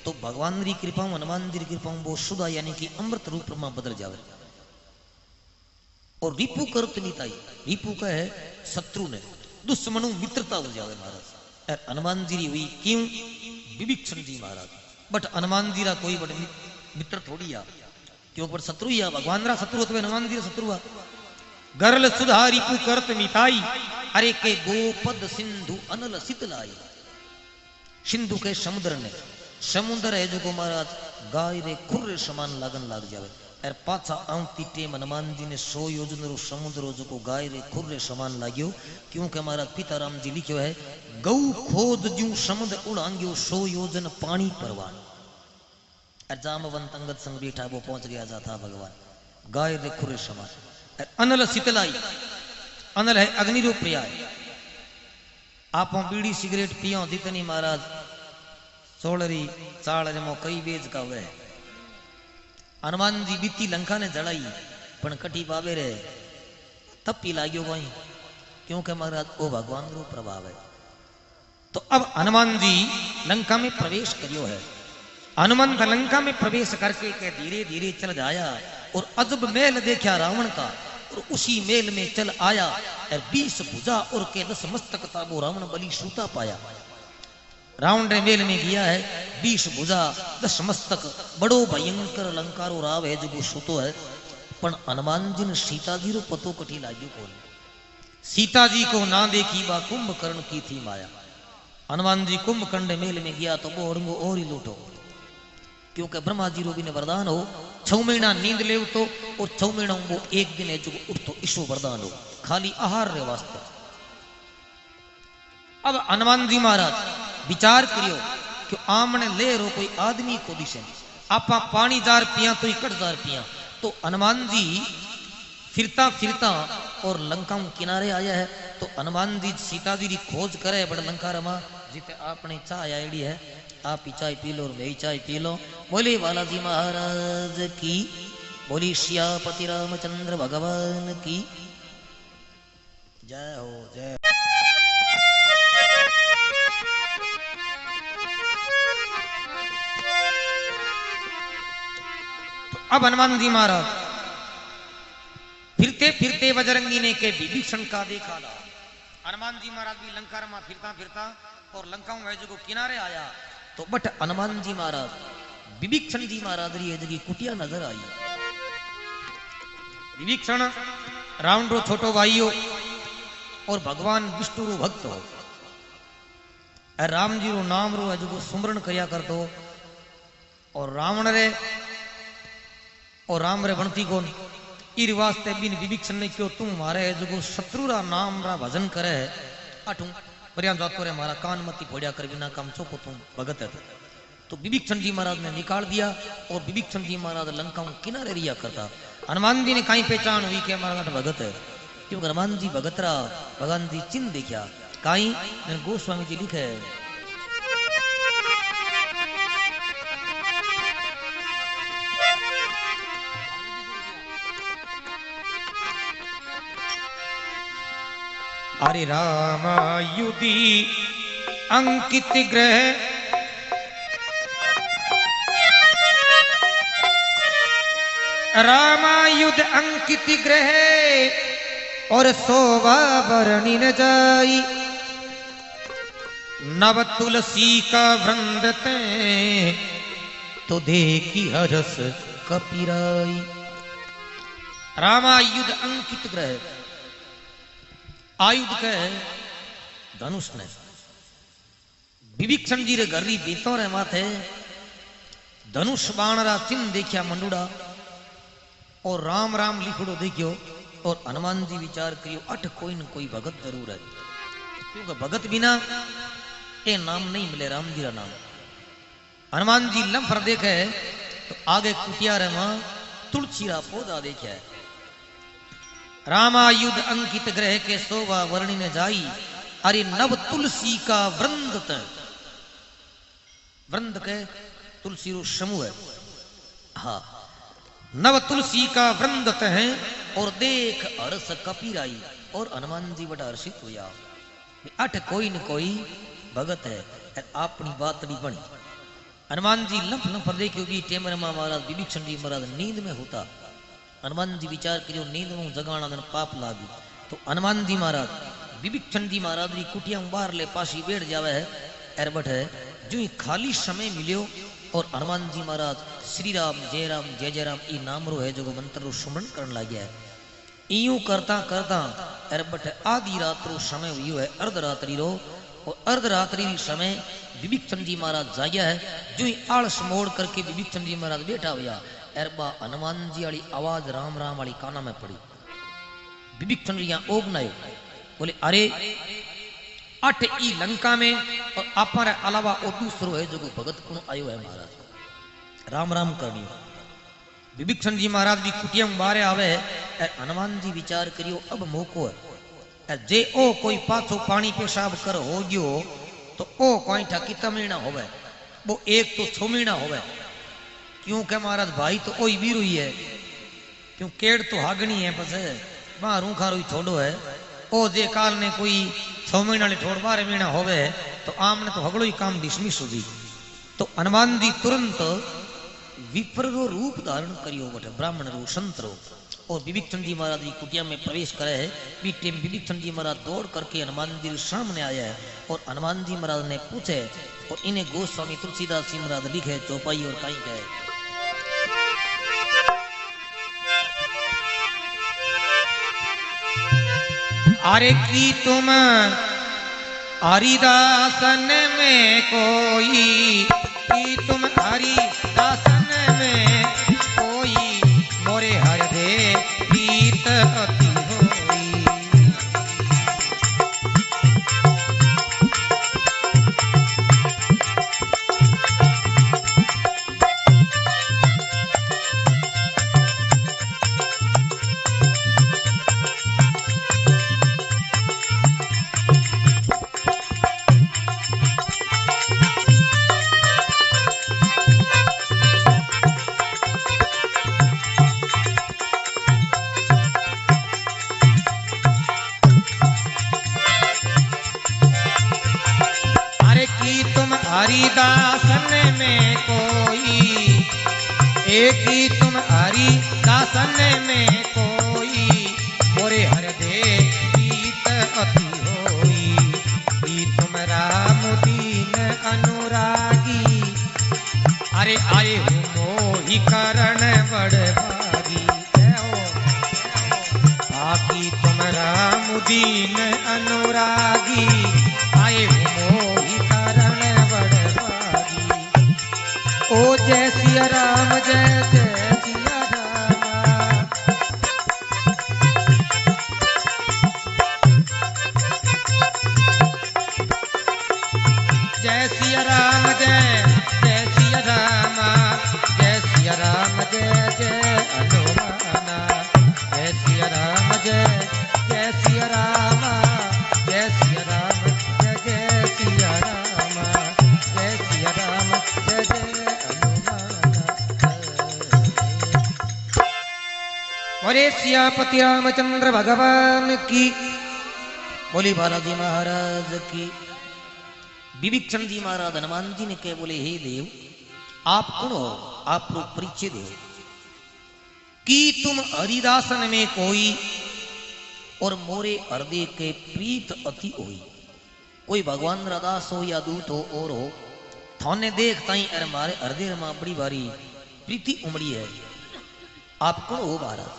तो भगवान की कृपा हनुमान जी की कृपा वो सुधा यानी कि अमृत रूप में बदल जावे और रिपु करत मिताई रिपु कहे शत्रु ने दुश्मनु मित्रता हो जावे महाराज और हनुमान जी री हुई क्यों विभीषण जी महाराज बट हनुमान जी रा कोई बड़े मित्र थोड़ी आ क्यों पर शत्रु ही आ भगवान रा शत्रु तो हनुमान जी रा शत्रु आ गरल सुधारी पु करत मिताई अरे के गोपद सिंधु अनल शीतलाई सिंधु के समुद्र ने समुद्र है जो को महाराज गाय रे खुर्रे समान लागन लाग जावे और पाछा आवती टेम हनुमान जी ने 100 योजन रो समुद्र जो को गाय रे खुर्रे समान लाग्यो क्योंकि महाराज पिताराम जी लिखियो है गौ खोद जू समुद्र उड़ांग्यो 100 योजन पानी परवान और जामवंत अंगद संग बैठा वो पहुंच गया जाता भगवान गाय रे खुर्रे समान अनल शीतलाई अनल है अग्नि रूप प्रिया आप बीड़ी सिगरेट पियो जितनी महाराज सोलरी चाल जमो कई बेज का वे हनुमान जी बीती लंका ने जड़ाई पण कटी पावे रे तब पी लाग्यो कोई क्योंकि महाराज वो भगवान रो प्रभाव है तो अब हनुमान जी लंका में प्रवेश करियो है हनुमंत लंका में प्रवेश करके के धीरे धीरे चल जाया और अजब मेल देखा रावण का और उसी मेल में चल आया और 20 भुजा और के 10 मस्तक था वो रावण बलि सूता पाया रावण रे मेल में गया है 20 भुजा 10 मस्तक बड़ो भयंकर लंकारो राव है जो सूतो है पण हनुमान जी ने सीता जी रो पतो कठी लाग्यो कोन सीता जी को ना देखी बा कुंभकर्ण की थी माया हनुमान जी कुंभकर्ण मेल में गया तो वो औरंगो और ही लूटो क्योंकि ब्रह्मा जी रो भी ने वरदान हो 6 महीना नींद ले तो और 6 महीना वो एक दिन है जो उठतो ईशो वरदान हो खाली आहार रे वास्ते अब हनुमान जी महाराज विचार करियो कि आमने ले रो कोई आदमी को दिशे आपा पानी जार पिया तो इकट जार पिया तो हनुमान जी फिरता फिरता और लंका किनारे आया है तो हनुमान जी सीता जी की खोज करे बड़ लंका रमा जिते आपने चाय आईडी है आप ही चाय पी लो और मैं चाय पी लो बोले बालाजी महाराज की बोली श्यापति रामचंद्र भगवान की जय हो जय अब हनुमान जी महाराज फिरते फिरते बजरंगी ने के विभीषण का देखा ला हनुमान जी महाराज भी लंका रमा फिरता फिरता और लंका में जो किनारे आया तो बट हनुमान जी महाराज विभीषण जी महाराज री जगी कुटिया नजर आई विभीषण रावण रो छोटो भाई हो और भगवान विष्णु रो भक्त हो राम जी रो नाम रो जो सुमरण करया करतो और रावण रे और राम रे बनती कौन इर वास्ते बिन विभीषण ने क्यों तुम मारे जो शत्रु रा नाम रा भजन करे अठू पर्याम जातो रे मारा कान मती फोड़िया कर बिना काम चोको तुम भगत है तो विभीषण जी महाराज ने निकाल दिया और विभीषण जी महाराज लंका किनारे रिया करता हनुमान जी ने कहीं पहचान हुई कि हमारा भगत है क्योंकि हनुमान जी भगत रा भगवान जी चिन्ह देखा कहीं गोस्वामी जी लिखे अरे रामायुधि अंकित ग्रह रामायुध अंकित ग्रह और शोभा वर्णि न जाई नव तुलसी का वृंद ते तो देखी हरस कपिराई रामायुध अंकित ग्रह आयुध के धनुष ने विभीषण जी रे घर री बीतो रे माथे धनुष बाण रा चिन्ह देखिया मंडुड़ा और राम राम लिखड़ो देखियो और हनुमान जी विचार करियो अठ कोई न कोई भगत जरूर है क्योंकि भगत बिना ये नाम नहीं मिले राम जी रा नाम हनुमान जी लंफर देखे तो आगे कुटिया रे मां तुलसी रा पौधा देखा है रामायुध अंकित ग्रह के शोभा वर्णि न जाई अरे नव तुलसी का वृंद वृंद के तुलसी रो समूह है हाँ नव तुलसी का वृंद है और देख हर्ष कपिराई और हनुमान जी बड़ा हर्षित हुआ अठ कोई न कोई भगत है अपनी बात नहीं बनी हनुमान जी लंफ लंफ देखियो भी टेमर महाराज विभीषण जी महाराज नींद में होता हनुमान जी विचार करियो नींद में जगाना दिन पाप लागी तो हनुमान जी महाराज विभीषण जी महाराज की कुटिया बाहर ले पासी बैठ जावे है एरबट है जो ही खाली समय मिलियो और हनुमान जी महाराज श्री राम जय जय राम ई नाम रो है जो मंत्र रो सुमरण करने लग गया है। यूं करता करता एरबट आधी रात रो समय हुई है अर्धरात्रि रो और अर्धरात्रि समय विभीषण जी महाराज जाया है जो ही आलस मोड़ करके विभीषण जी महाराज बैठा हुआ एरबा हनुमान जी वाली आवाज राम राम वाली काना में पड़ी। विभीषण जी यहाँ ओग नायो बोले अरे अठ ई लंका में और अपने अलावा और दूसरो है जो भगत कुण आयो है महाराज राम राम करनी। विभीषण जी महाराज भी कुटिया में बारे आवे हनुमान जी विचार करियो अब मौको है जे ओ कोई पाछो पानी पेशाब कर हो गयो तो ओ कोई ठा कितना महीना होवे वो एक तो 6 महीना होवे क्योंकि महाराज भाई तो ओ भी रुई है क्यों केड़ तो हागनी है बस वहां रूखा रुई छोड़ो है ओ जे काल ने कोई 6 महीना ने छोड़ 12 महीना होवे तो आमने तो हगड़ो ही काम डिसमिस हुई। तो हनुमान जी तुरंत विप्र रो रूप धारण करियो बटे ब्राह्मण रो संत रो और विभीषण जी महाराज की कुटिया में प्रवेश करे है। बी टाइम विभीषण जी महाराज दौड़ करके हनुमान जी सामने आया है और हनुमान जी महाराज ने पूछे और इन्हें गोस्वामी तुलसीदास जी महाराज लिखे चौपाई और कहीं कहे अरे की तुम हरिदासन में कोई की तुम हरिदासन में कोई मोरे हृदय प्रीत अति होई। हरिदासन में कोई एक ही तुम हरिदासन में कोई मोरे हृदय प्रीत अति होई। ही तुम राम दीन अनुरागी अरे आए हो मोहि करण बड़ भागी। आकी तुम राम दीन अनुरागी आए हो मोहि करण ओ जय सिया राम जय जय सिया राम। जय सिया राम जय जय सिया राम जय सिया राम जय जय हनुमाना जय सिया राम जय जय सिया राम जय सिया राम जय जय सिया राम जय सिया राम जय जय बोले सियापति रामचंद्र भगवान की बोली बालाजी महाराज की। विभीषण जी महाराज हनुमान जी ने कहे बोले हे देव आप कौन हो आप लोग परिचय दो कि तुम हरिदासन में कोई और मोरे हृदय के प्रीत अति होई। कोई भगवान रादास हो या दूत हो और हो थाने देख ताई अरे मारे हृदय में बड़ी बारी प्रीति उमड़ी है आप कौन हो महाराज।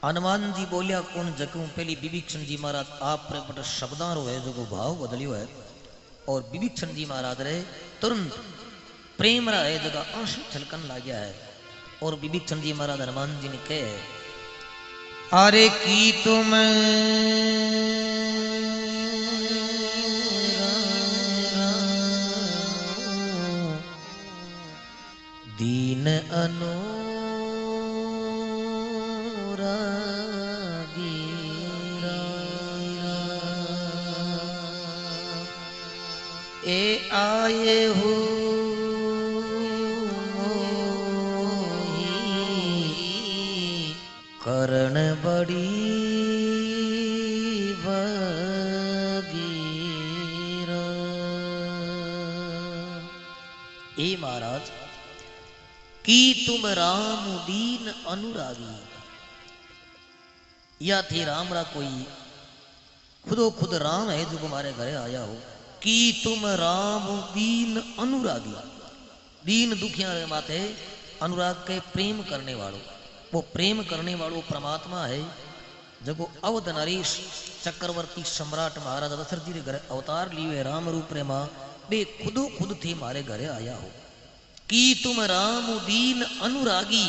हनुमान जी बोलिया कौन जगू पहली विभीषण जी महाराज आप बड़ा शब्दारो है जो भाव बदलियो है और विभीषण जी महाराज रहे तुरंत प्रेम रहा है जगह आंसू छलकन ला गया है और विभीषण जी महाराज हनुमान जी ने कहे अरे की तुम दीन अनु ए आए हो करण बड़ी बगीरा। ए महाराज की तुम राम दीन अनुरागी या थे राम रा कोई खुदो खुद राम है जो तुम्हारे घरे आया हो कि तुम राम दीन अनुरागी, दीन दुखिया रे माथे अनुराग के प्रेम करने वालों, वो प्रेम करने वालों परमात्मा है जगो अवध नरेश चक्रवर्ती सम्राट महाराज दशरथ जी रे घरे अवतार लिए राम रूप रे मां बे खुदो खुद थे मारे घरे आया हो कि तुम राम दीन अनुरागी,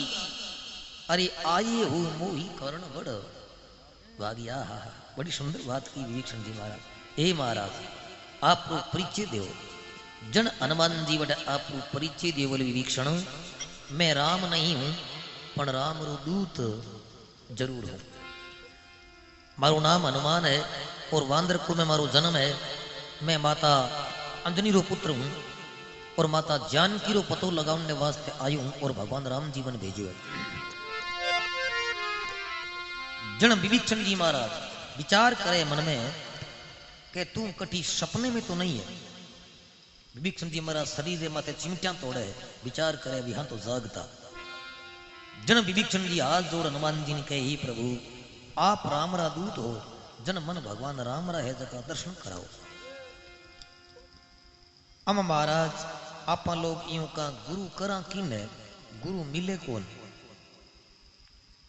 अरे आए हो मोही कर्ण बड़ वागिया। बड़ी सुंदर बात की विवेक्षण जी महाराज। हे महाराज आप परिचय दो, जन हनुमान जी बड़े आप परिचय दे बोले विवेक्षण, मैं राम नहीं हूं पर राम रो दूत जरूर हूं। मारो नाम हनुमान है और वांद्र कुल में मारो जन्म है। मैं माता अंजनी रो पुत्र हूं और माता जानकी रो पतो लगाने वास्ते आयु हूं और भगवान राम जीवन भेजो है। जन विभीषण जी महाराज विचार करे मन में कि तू कटी सपने में तो नहीं है। विभीषण जी महाराज शरीर रे माथे चिमटियां तोड़े, विचार करे भी हाँ तो जागता। जन विभीषण जी हाथ जोड़ हनुमान जी ने कहे ही प्रभु आप राम रा दूत हो, जन मन भगवान राम रा है जगह दर्शन कराओ। अम महाराज आप लोग यूं का गुरु करा किन है, गुरु मिले कौन।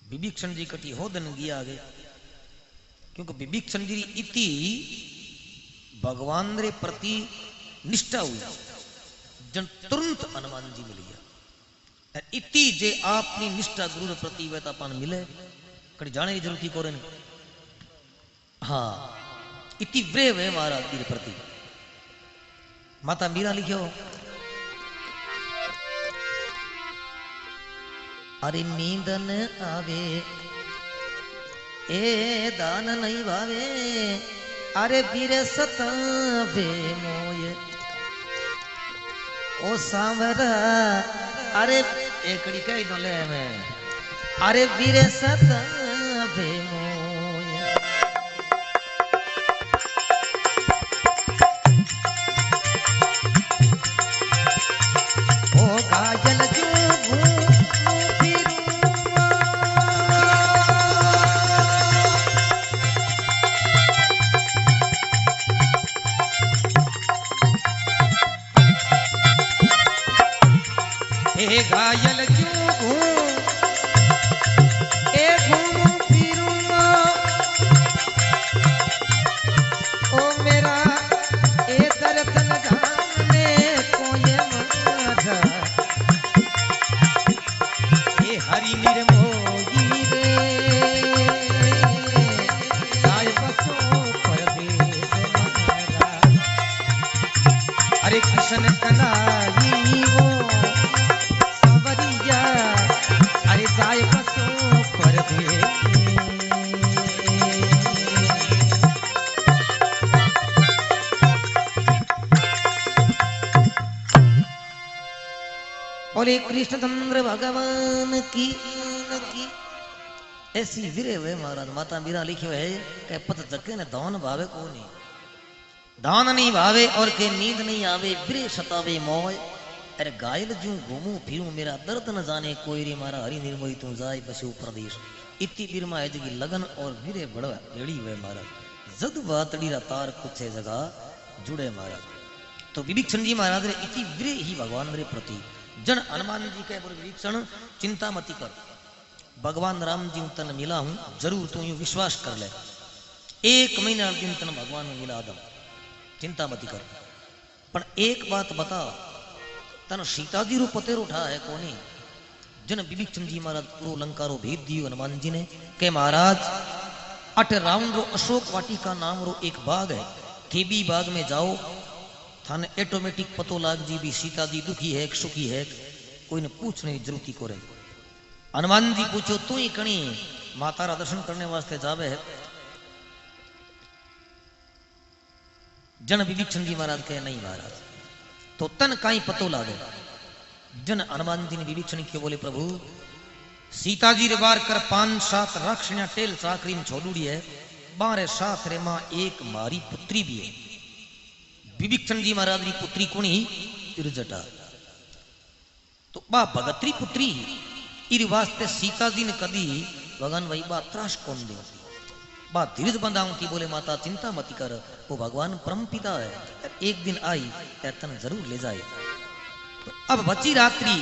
विभीषण जी कटी होदन गया आगे, क्योंकि विभीषण जी इति भगवान रे प्रति निष्ठा हुई जन तुरंत हनुमान जी मिल गया। इति जे आपनी निष्ठा गुरु रे प्रति वे अपन मिले कड़ी जाने की जरूरत ही कोरे नहीं। हाँ इति प्रेम है महाराज जी प्रति। माता मीरा लिखो, अरे नींद न आवे ए दान नहीं भावे, अरे बीरे सतावे मोय ओ सांवरा, अरे एकड़ी कही दो ले मैं, अरे बीरे सतावे मोय। ओ काजल जो घायल क्यों घूम ए घूमूं फिरूं ओ मेरा ए दर्शन जाने को ये माधा ए हरि निर्मोही रे आए बसो परदेश हमारा। अरे कृष्ण कलाई वो अरे जाए बसो परदेश। बोले कृष्णचंद्र भगवान की ऐसी वीरे वे महाराज। माता मीरा लिखे है कि पत जके ने दान भावे को नहीं, दान नहीं भावे और के नींद नहीं आवे, वीरे सतावे मोय। अरे घायल जू घूमू फिरूं मेरा दर्द न जाने कोई रे, मारा हरि निर्मोही तू जाए बसो प्रदेश। इति बिरमा है जगी लगन और वीरे बड़ा एड़ी वे महाराज, जद बातड़ी रा तार कुछ जगह जुड़े महाराज। तो विभीषण जी महाराज रे इति वीरे ही भगवान रे प्रति। जन हनुमान जी के बोले विभीषण चिंता मती कर, भगवान राम जी तन मिला हूं जरूर, तू यूं विश्वास कर ले। 1 महीना दिन तन भगवान मिला दम, चिंता मती कर। पर एक बात बता, तन सीता जी रो पतेर उठा है कोनी। जन विभीषण जी महाराज पूरो लंका रो भेद दियो हनुमान जी ने के महाराज अट रावण रो अशोक वाटिका नाम रो एक बाग है, थेबी बाग में जाओ, थाने ऑटोमेटिक पतो लाग जी भी सीता जी दुखी है सुखी है, कोई ने पूछने की जरूरत ही को रही। हनुमान जी पूछो तू ही कणी माता रा दर्शन करने वास्ते जावे है। जन विभीषण जी महाराज कहे नहीं महाराज, तो तन काई पतो लागे। जन हनुमान जी ने विभीषण के बोले प्रभु सीता जी रे बार कर 5-7 राक्षिणा टेल चाकरी में छोड़ूड़ी है, 12 रे मां एक मारी पुत्री भी है। विभीषण जी महाराज री पुत्री कुणी इरजटा, तो बा भगतरी पुत्री इर वास्ते सीता जी ने कदी भगवान वही बा त्रास कौन दे, बात धीरज बंधाऊं थी, बोले माता चिंता मत कर, वो भगवान परम पिता है, एक दिन आई तन जरूर ले जाए। तो अब बची रात्रि,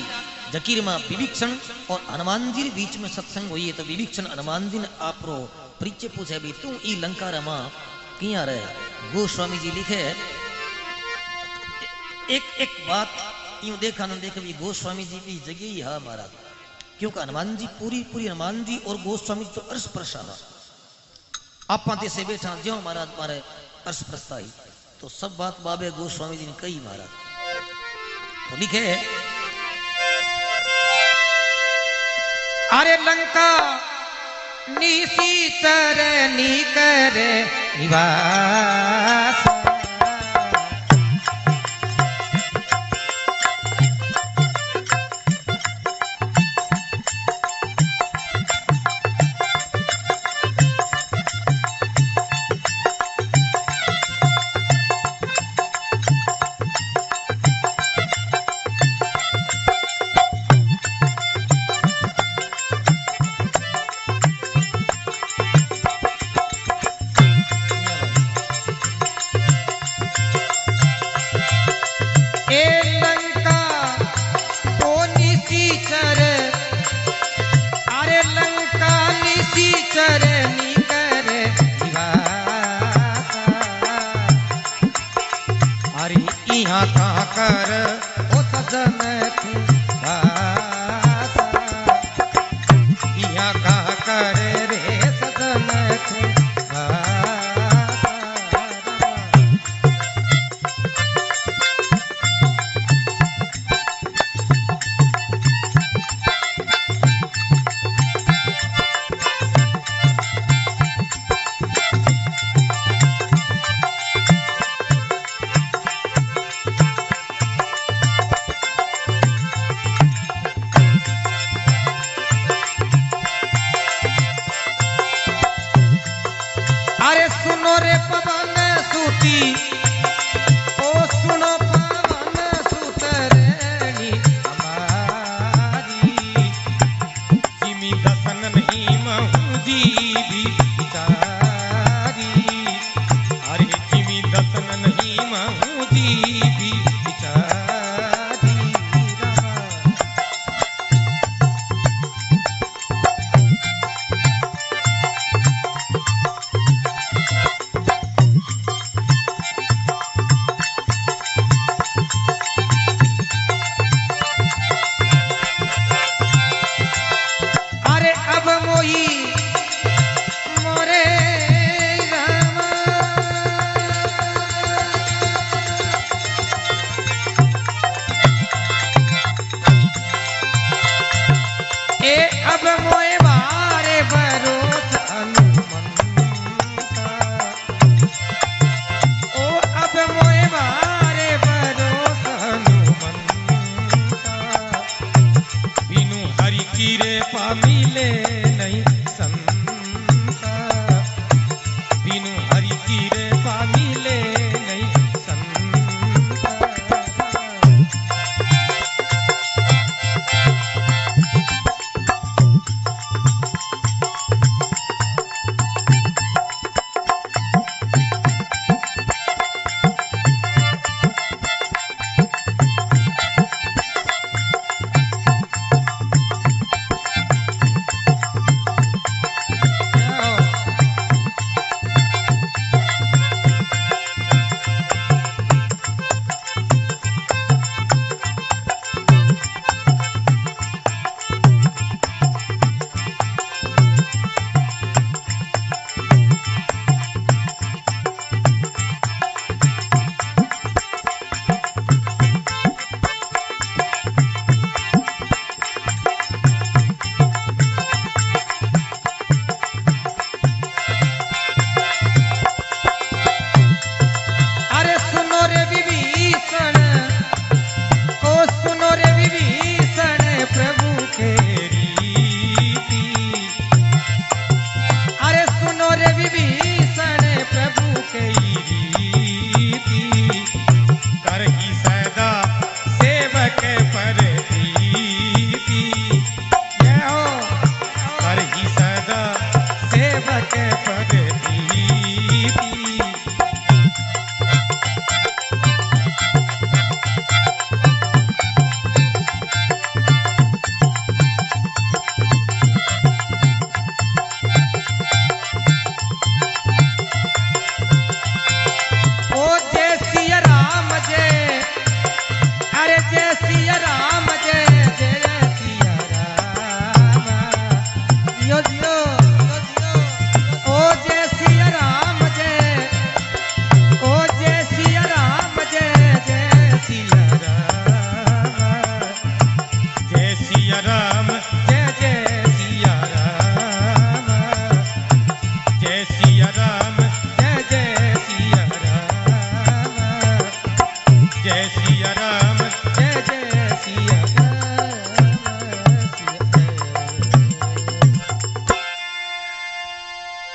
जकीर मां विभीषण और हनुमान जी के बीच में सत्संग हुई है। तो विभीषण हनुमान जी ने आपरो परिचय पूछे, भी तू ई लंका रमा किया रहे। गोस्वामी जी लिखे एक एक बात यूं देखा न देख भी गोस्वामी जी की जगह ही है महाराज, क्योंकि हनुमान जी पूरी हनुमान जी और गोस्वामी जी तो अर्श प्रसाद आप से बैठा जो महाराज मारे अर्श प्रस्ताई, तो सब बात बाबे गोस्वामी जी ने कही महाराज। तो लिखे अरे लंका निशीचर निकर निवास, कर ओ सजन यहाँ का कर रे सजन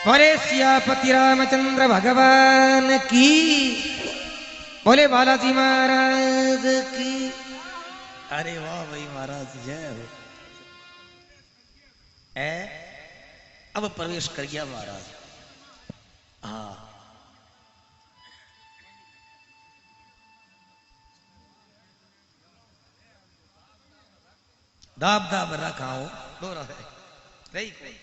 बोले सियापति रामचंद्र भगवान की, बोले बालाजी महाराज की। अरे वाह भाई महाराज जय हो। अब प्रवेश कर गया महाराज। हाँ दाब दाब रखाओ दो रही कोई।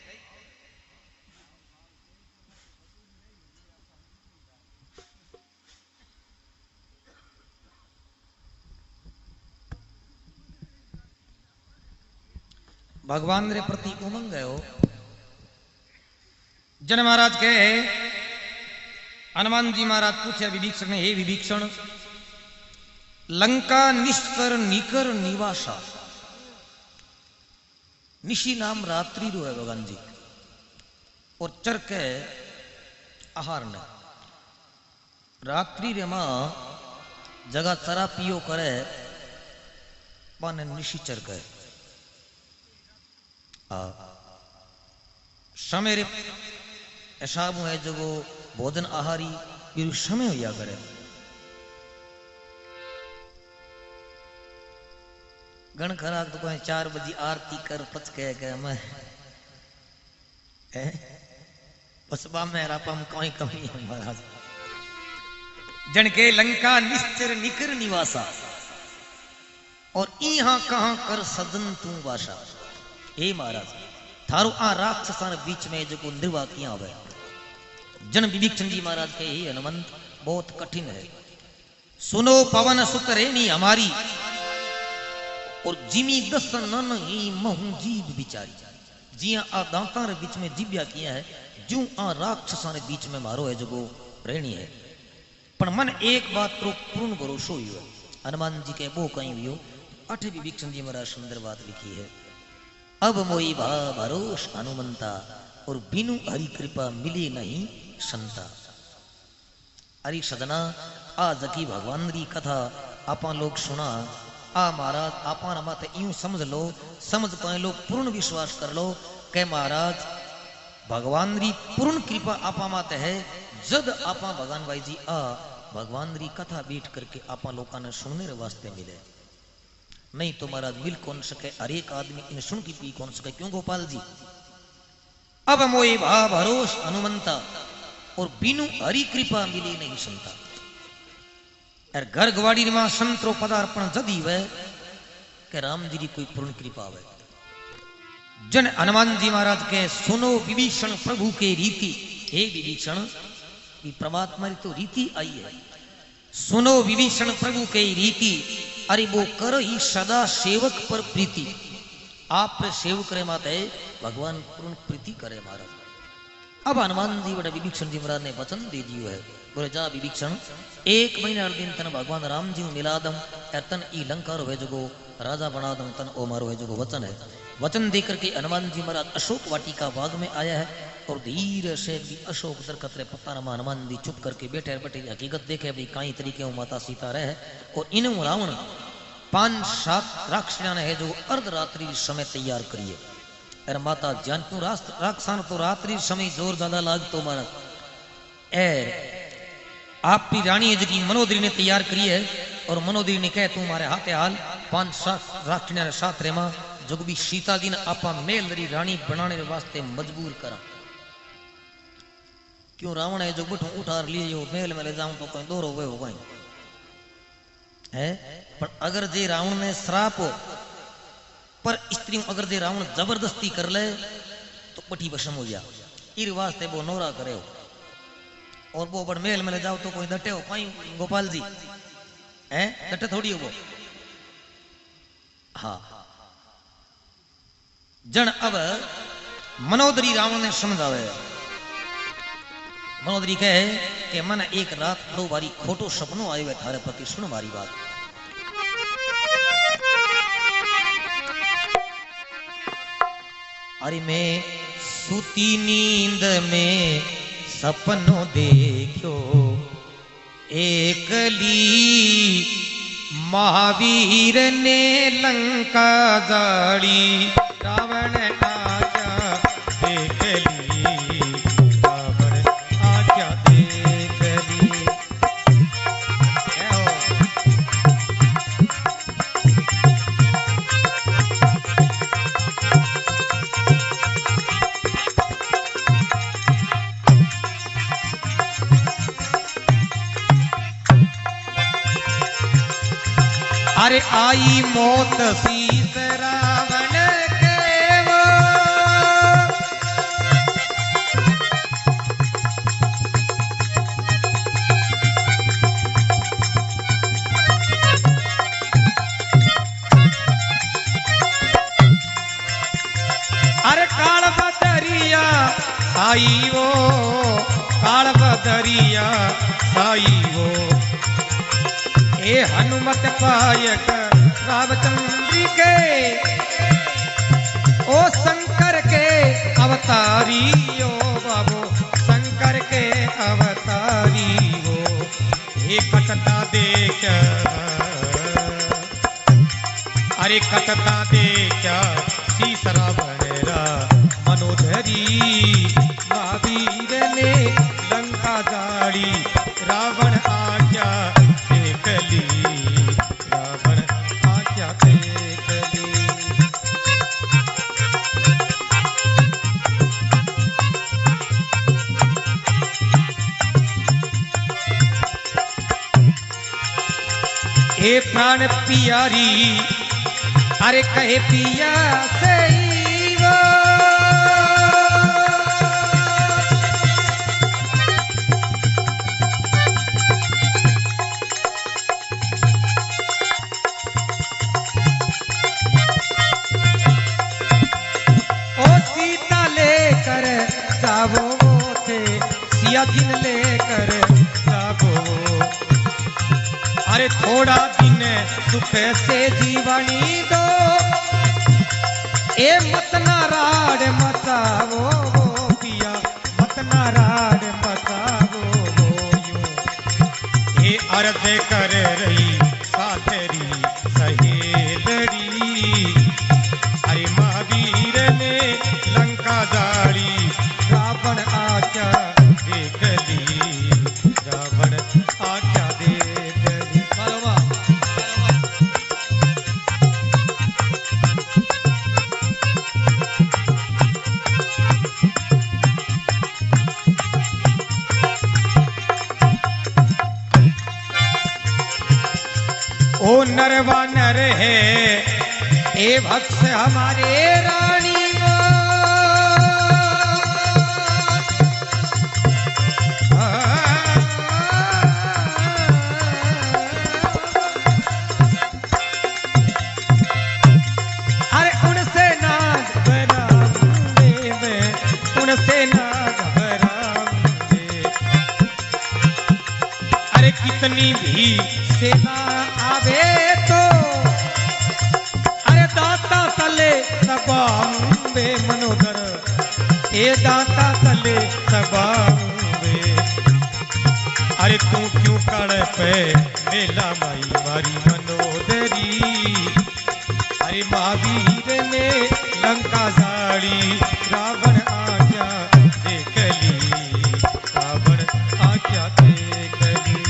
भगवान रे प्रति उमंग गयो। जन महाराज के हनुमान जी महाराज पूछे विभीषण ने, हे विभीषण लंका निस्तर निकर निवासा। निशी नाम रात्रि रो है भगवान जी और चर के आहार ने रात्रि रे मां जगह चरा पियो करे पाने निशी चर के समय रे ऐसा है जो वो भोजन आहारी बिरु समय होया करे। गण खराक तो कोई 4 बजे आरती कर पच के मैं पसबा में रापम कोई कमी है महाराज। जन के लंका निश्चर निकर निवासा और इहा कहां कर सदन तू वासा। हे महाराज थारो आ राक्षसा बीच में जो निर्वाह किया हुआ जन विभीषण जी महाराज के ही हनुमंत बहुत कठिन है। सुनो पवन सुत रेणी हमारी और जिमी दस नन ही महू जीव बिचारी। जिया आ दांता रे बीच में जीव्या किया है जू आ राक्षसा रे बीच में मारो है जो रेणी है। पर मन एक बात तो पूर्ण भरोसो हुई है। हनुमान जी के वो कहीं हुई हो। 8 विभीषण जी महाराज सुंदर बात लिखी है। अब मोई भा भरोस हनुमंता और बिनु हरि कृपा मिले नहीं संता। अरे सदना आज की भगवान री कथा आपा लोग सुना। आ महाराज आपा मत यूं समझ लो, समझ पाए लो, पूर्ण विश्वास कर लो के महाराज भगवान री पूर्ण कृपा आपा मत है। जद आपा भगवान भाई जी आ भगवान री कथा बैठ करके आपा लोगों ने सुनने रे वास्ते मिले। नहीं तो महाराज मिल कौन सके, हर एक आदमी इन सुन की पी कौन सके। क्यों गोपाल जी? अब मोए भा भरोस हनुमंता और बिनु हरि कृपा मिली नहीं संता। और घर गवाड़ी में संतरो पदार्पण जदी वे के राम जी की कोई पूर्ण कृपा वे। जन हनुमान जी महाराज के सुनो विभीषण प्रभु के रीति। हे विभीषण परमात्मा की तो रीति आई है। सुनो विभीषण प्रभु के रीति। अरे वो कर ही सदा सेवक पर प्रीति। आप सेवक रे माते भगवान पूर्ण प्रीति करे महाराज। अब हनुमान जी बड़े विभीषण जी महाराज ने वचन दे दियो है। बोले जा विभीषण 1 महीना दिन तन भगवान राम जी मिला दम तन ई लंका रो है जो राजा बना दम तन ओ मारो है जो वचन है। वचन देकर के हनुमान जी महाराज अशोक वाटिका बाग में आया है और धीरे से भी अशोक दरकत रे पत्ता में हनुमान जी चुप करके बैठे बैठे हकीकत देखे भाई कई तरीके माता सीता रहे। और इन रावण 5-7 राक्षसा ने है जो अर्धरात्रि समय तैयार करिए। अरे माता जानकी राक्षसान तो रात्रि समय जोर ज्यादा लाग तो महाराज आपकी रानी है जी मनोदरी ने तैयार करी है। और मनोदरी ने कहे तुम्हारे हाथे हाल 5-7 राक्षसा साथ रे मां जो भी सीता जी ने आपा मेल दरी रानी बनाने वास्ते मजबूर करा। क्यों रावण है जो बुठो उठार लिए जो मेल में ले जाऊं तो कोई दौरो वे हो गई है। पर अगर जे रावण ने श्राप हो पर स्त्री अगर जे रावण जबरदस्ती कर ले तो पटी भस्म हो जा। इस वास्ते वो नोरा करे हो और वो बड़ मेल में ले जाओ तो कोई डटे हो कहीं गोपाल जी है डटे थोड़ी हो वो। हाँ जन अब मनोदरी रावण ने समझावे। मनोदरी कहे कि मन एक रात बड़ो बारी खोटो सपनो आयो है थारे प्रति। सुन मारी बात। अरे मैं सूती नींद में सपनो देखो एकली महावीर ने लंका जाड़ी रावण आजा देखली अरे आई मौत शीस रावण के वो। अरे काल बदरिया आई वो, काल बदरिया आई वो। ए हनुमत पायक रामचंद्र के, ओ शंकर के अवतारी ओ बाबू, शंकर के अवतारी हो। हे कटता देख, अरे कटता देख शीस रावणरा मनोधरी। महावीर ने लंका जाड़ी, रावण आज्ञा देख ली, रावण आज्ञा देख ली। हे प्राण पियारी, अरे कहे पिया से वो। ओ सीता लेकर जावो थे, सिया दिन लेकर जावो। अरे थोड़ा दिन सुख से जीवनी दो, ए मत नाराड़ मचावो पिया, मत नाराड़ मचावो यूं। ये अर्ज कर रही साथरी सहेलड़ी। अरे महावीर ने लंका जाड़ी, रावण आज्ञा देख ली, रावण आज्ञा देख ली। ओ नरवा नर है, ए भक्त हमारे रानी वो। अरे उनसे ना घबराऊंगे मैं, उनसे ना घबराऊंगे। अरे कितनी भी सेना आवे तो, अरे दाता तले दबाऊंगे मनोदर, ए दाता तले दबाऊंगे। अरे तू क्यों कड़ पे मेला माई मारी मनोदरी। अरे महावीर ने लंका जाड़ी, रावण आज्ञा देख ली, रावण आज्ञा देख ली।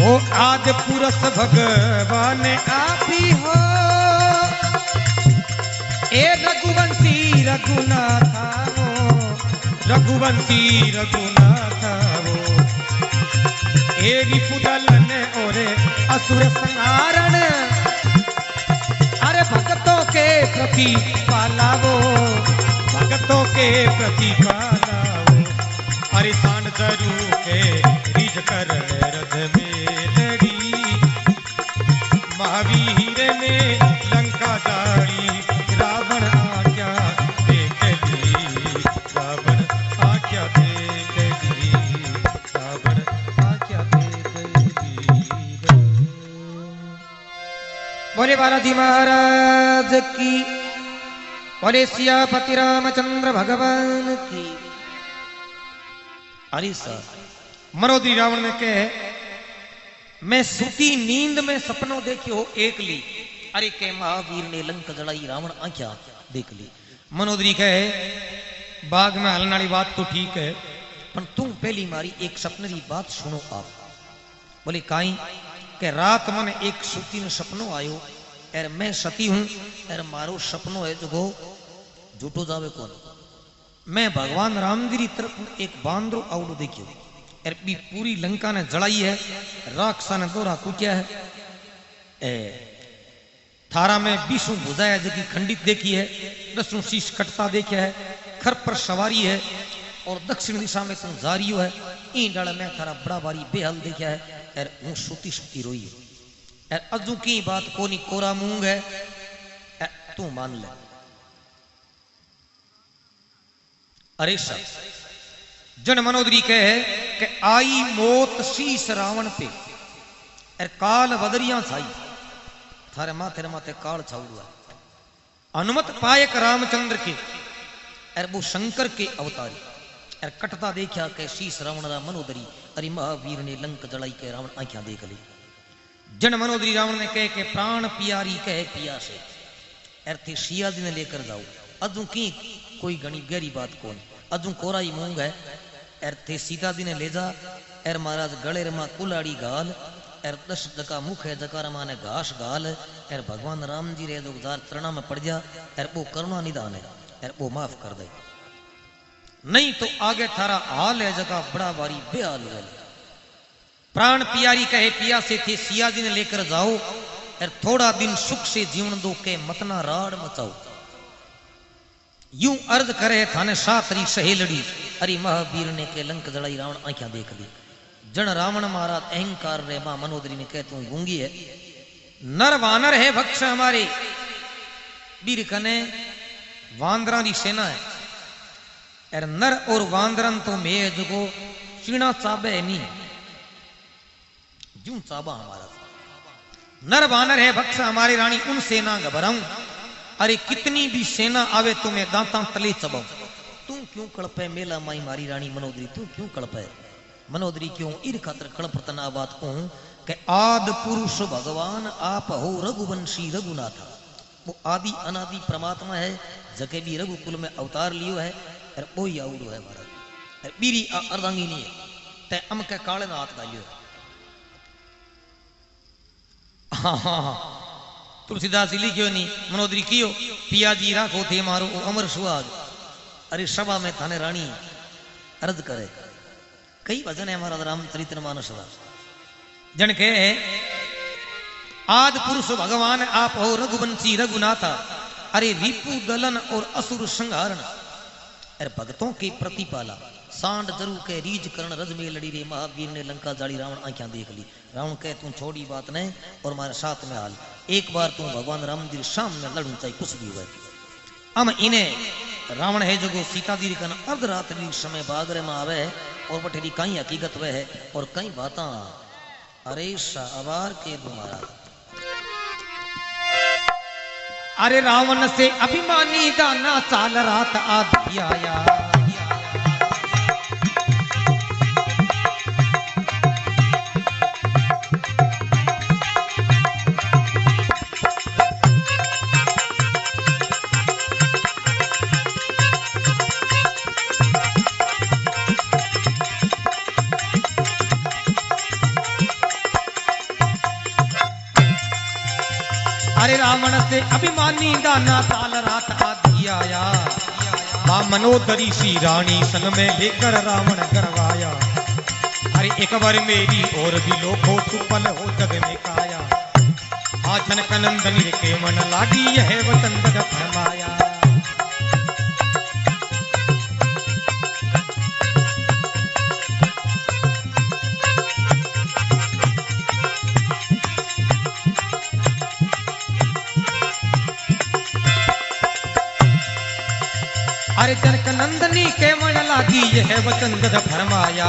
ओ आदि पुरुष भगवान आप ही हो, ए रघुवंशी रघुनाथ वो, रघुवंशी रघुनाथ वो। ए रिपुदलन और असुर संहारण, अरे भक्तों के प्रति पाला वो, भक्तों के प्रति पाला वो। अरे सान जरू के रिज कर रथ में लड़ी, महावीर ने लंका जाड़ी, रावण आज्ञा देख ली, रावण आज्ञा देख ली, रावण आज्ञा देख ली। बोले बालाजी महाराज की, बोले सियापति रामचंद्र भगवान की। अरे सर मनोदरी रावण ने कहे, मैं सूती नींद में सपनों देखियो एक ली। अरे के महावीर ने लंका जड़ाई, रावण आज्ञा देख ली। मनोदरी कहे, बाग में हलने वाली बात तो ठीक है, पर तुम पहली मारी एक सपने की बात सुनो आप। बोले काई के रात मन एक सूती में सपनो आयो और मैं सती हूं और मारो सपनो है जो झूठो जावे कौन। मैं भगवान राम जी की तरफ एक बांदरो आवड़ो देखियो और भी पूरी लंका ने जलाई है, राक्षसा ने दोरा कुटिया है, थारा में बीसों बुझाया जगी खंडित देखी है, दसों शीश कटता देखा है, खर पर सवारी है और दक्षिण दिशा में तुम जा रही हो है। इन डाला में थारा बड़ा बारी बेहाल देखा है और हूं सूती सूती रोई है और अजू की बात कोनी कोरा मूंग है तू मान ले। अरे सब जन मनोदरी कहे कि आई मौत शीश रावण पे और काल बदरिया छाई, थारे माथे काल छाउआ। अनुमत पायक रामचंद्र के और वो शंकर के अवतारी और कटता देखा के शीश रावण रा मनोदरी। अरे महावीर ने लंक जड़ाई के रावण आंखिया देख ली। जन मनोदरी रावण ने कहे के प्राण पियारी कहे पिया से अर्थे सिया जी ने लेकर जाओ। अजू की कोई घनी गहरी बात कौन, अजू कोराई मूंग है अर्थे सीता जी ने ले जा एर महाराज गले रमा कुलाड़ी गाल एर 10 जका मुख है जका रमा ने घास गाल एर भगवान राम जी रे जो चरणा में पड़ जा एर वो करुणा निदान है एर वो माफ कर दे, नहीं तो आगे थारा हाल है जगह बड़ा बारी बेहाल है। प्राण पियारी कहे पिया से थे सिया जी ने लेकर जाओ और थोड़ा दिन सुख से जीवन दो के मतना राड़ मचाओ। यूं अर्ज करे थाने सातरी सहेलड़ी। अरे महावीर ने के लंक जड़ाई रावण आंखिया देख ली। जन रावण महाराज अहंकार रे मां मनोदरी ने कह तू गूंगी है, नर वानर है भक्ष हमारे वीर कने वांदरा की सेना है और नर और वांदरन तो मैं जो चीणा चाबे नहीं जू चाबा हमारा। नर वानर है भक्ष हमारी रानी उन सेना घबराऊं, अरे कितनी भी सेना आवे तुम्हें दांता तले चबाऊं। तू क्यों कड़पे मेला माई मारी रानी मनोदरी, तू क्यों कड़पे मनोदरी क्यों ईर खातर कड़पतना बात को के आद पुरुष भगवान आप हो रघुवंशी रघुनाथा। वो आदि अनादि परमात्मा है जके भी रघुकुल में अवतार लियो है और वो ही आउडो है महाराज। बीरी अर्धांगिनी है ते अम के काले ना हाथ डालियो। हाँ हाँ हाँ तुलसीदास जी लिखियो नहीं मनोदरी कियो पिया जी राखो थे मारो अमर सुहाग। अरे सभा में थाने रानी अर्ज करे कई भजन है हमारा रामचरितमानस जन के आद पुरुष भगवान आप हो रघुवंशी रघुनाथा। अरे रिपु दलन और असुर संहारण अरे भक्तों के प्रतिपाला सांड जरू के रीज करण रज में लड़ी रे। महावीर ने लंका जाड़ी रावण आंखियां देख ली। रावण कहे तू छोड़ी बात नहीं और हमारे साथ में हाल एक बार तू भगवान राम जी सामने लड़ू चाहे कुछ भी हुआ। हम इन्हें रावण है जो सीता जी का अर्धरात्रि समय बागरे में आवे और बठेरी कई हकीकत वह है और कई बात। अरे शाहवार के तुम्हारा अरे रावण से अभिमानी दाना चाल रात आदि आया। अरे रावण से अभिमानी दाना साल रात आदि आया। मां मनोदरी सी रानी संग में लेकर रावण करवाया। अरे एक बार मेरी और भी लोखो सुपल हो जग में काया। आजन कनंदनी के मन लागी यह वतन जग फरमाया। अरे जनक नंदनी के मन लागी यह वचन जग फरमाया।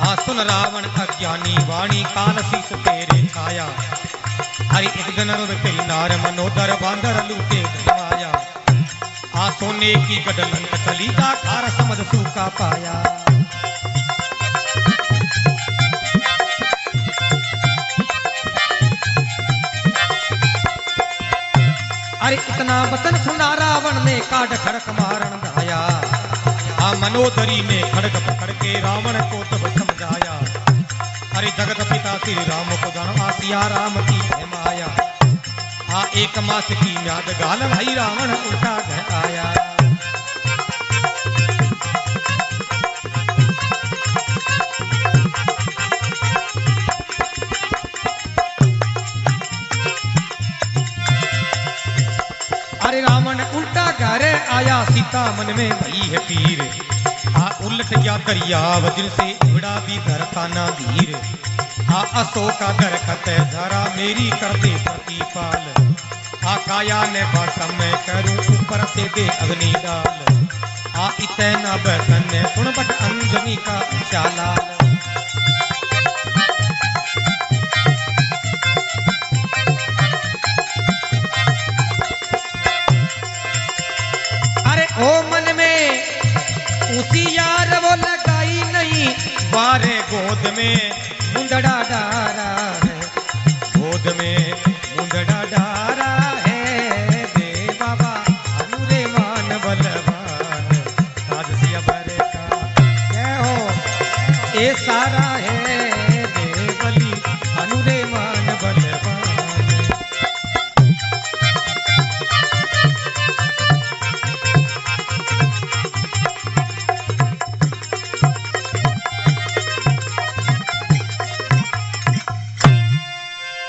आ सुन रावण अज्ञानी वाणी काल शीस तेरे छाया। अरे एक दिन तेरी नार मनोदर बांदर लूटे गवाया। आ सोने की गडलंक चली जा खार समझ सूखा पाया। अरे इतना वतन सुना रावण ने काट खड़क मारन धाया। मनोदरी ने खड़ग पकड़ के रावण को तब समझाया, अरे जगत पिता श्री राम को जानो, आ सिया राम की है माया। आ एक मास की म्याद गाल, भाई रावण उल्टा घर आया। अरे रावण उल्टा घर आया, सीता मन में भई है पीर। आ उलट गया दरियाव, दिल से उड़ा भी धरता ना धीर। आ अशोका दरखत धरा, मेरी कर दे प्रतिपाल। आ काया ने भाषा में करूं, ऊपर से दे अग्नि डाल। आ इतना बसन सुन बट अंजनी का चालाल। ओ मन में उसी यार वो लगाई नहीं, बारे गोद में मुंदड़ा डारा है, गोद में मुंदड़ा डारा है। दे बाबा अनुरे मान बलवान, राज सिया बरे का जय हो ए सारा है। दे बली अनुरे मान बलवान।